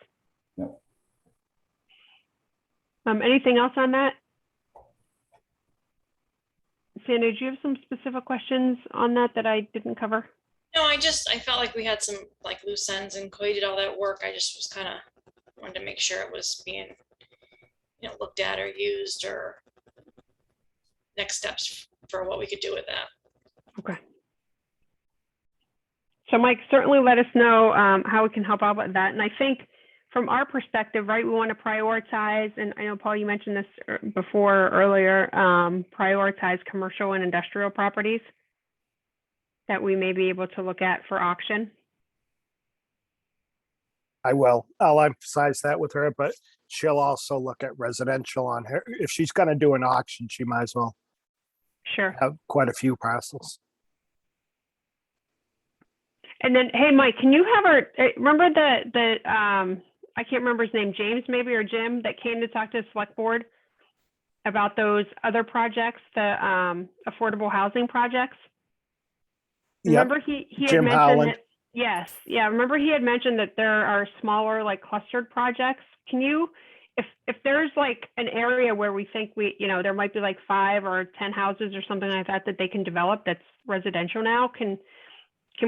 Yep. Anything else on that? Sandy, do you have some specific questions on that I didn't cover? No, I felt like we had some like loose ends and Coy did all that work. I just was kind of wanted to make sure it was being, looked at or used or next steps for what we could do with that. Okay. So Mike, certainly let us know how we can help out with that. And I think from our perspective, right, we want to prioritize, and I know, Paul, you mentioned this earlier, prioritize commercial and industrial properties that we may be able to look at for auction. I will. I'll emphasize that with her, but she'll also look at residential on her. If she's going to do an auction, she might as well Sure. have quite a few parcels. And then, hey, Mike, can you have her, remember I can't remember his name, James maybe, or Jim, that came to talk to the select board about those other projects, the affordable housing projects? Yep. Remember he had Jim mentioned Howland. that, yes, yeah, remember he had mentioned that there are smaller, like clustered projects. Can you, if there's like an area where we think there might be like 5 or 10 houses or something like that they can develop that's residential now, can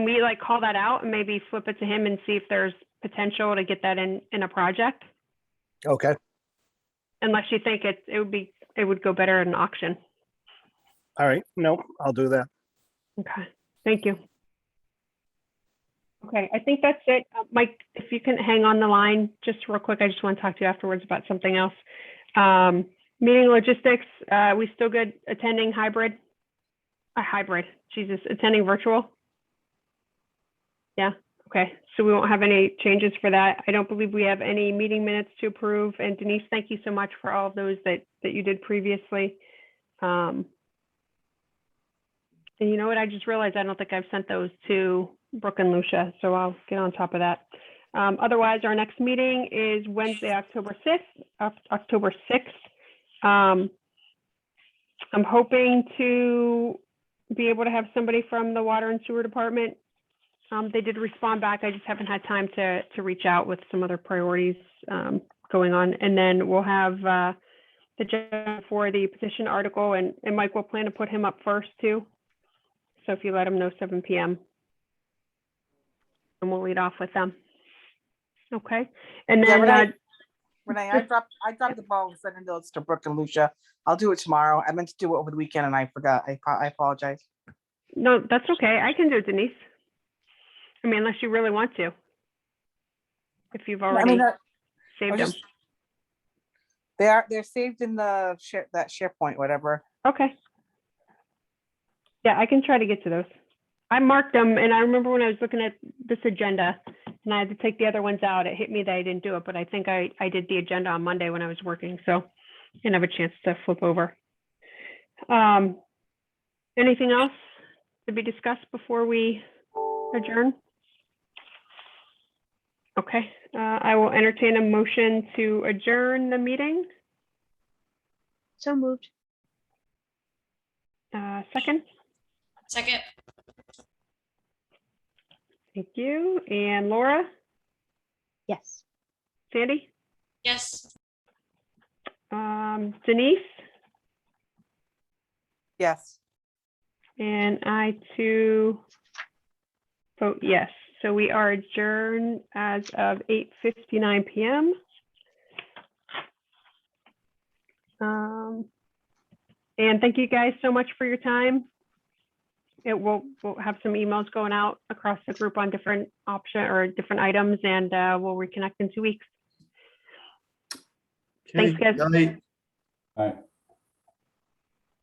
we like call that out and maybe flip it to him and see if there's potential to get that in a project? Okay. Unless you think it would go better at an auction. All right. No, I'll do that. Okay, thank you. Okay, I think that's it. Mike, if you can hang on the line just real quick, I just want to talk to you afterwards about something else. Meeting logistics, we still good attending hybrid? Attending virtual? Yeah, okay, so we won't have any changes for that. I don't believe we have any meeting minutes to approve. And Denise, thank you so much for all of those that you did previously. And you know what, I just realized I don't think I've sent those to Brooke and Lucia, so I'll get on top of that. Otherwise, our next meeting is Wednesday, October 6th. I'm hoping to be able to have somebody from the Water and Sewer Department. They did respond back. I just haven't had time to reach out with some other priorities going on. And then we'll have the judge for the petition article, and Mike will plan to put him up first too. So if you let him know 7 p.m. and we'll lead off with them. Okay. And then Renee, I dropped the ball with sending those to Brooke and Lucia. I'll do it tomorrow. I meant to do it over the weekend and I forgot. I apologize. No, that's okay. I can do it, Denise. I mean, unless you really want to. If you've already saved them. They're saved in the that SharePoint, whatever. Okay. Yeah, I can try to get to those. I marked them, and I remember when I was looking at this agenda and I had to take the other ones out, it hit me that I didn't do it, but I think I did the agenda on Monday when I was working, so I didn't have a chance to flip over. Anything else to be discussed before we adjourn? Okay, I will entertain a motion to adjourn the meeting. So moved. Second? Second. Thank you. And Laura? Yes. Sandy? Yes. Denise? Yes. And I too vote yes. So we are adjourned as of 8:59 p.m. And thank you guys so much for your time. We'll have some emails going out across the group on different different items, and we'll reconnect in 2 weeks. Okay, Thanks, guys. good night. All right.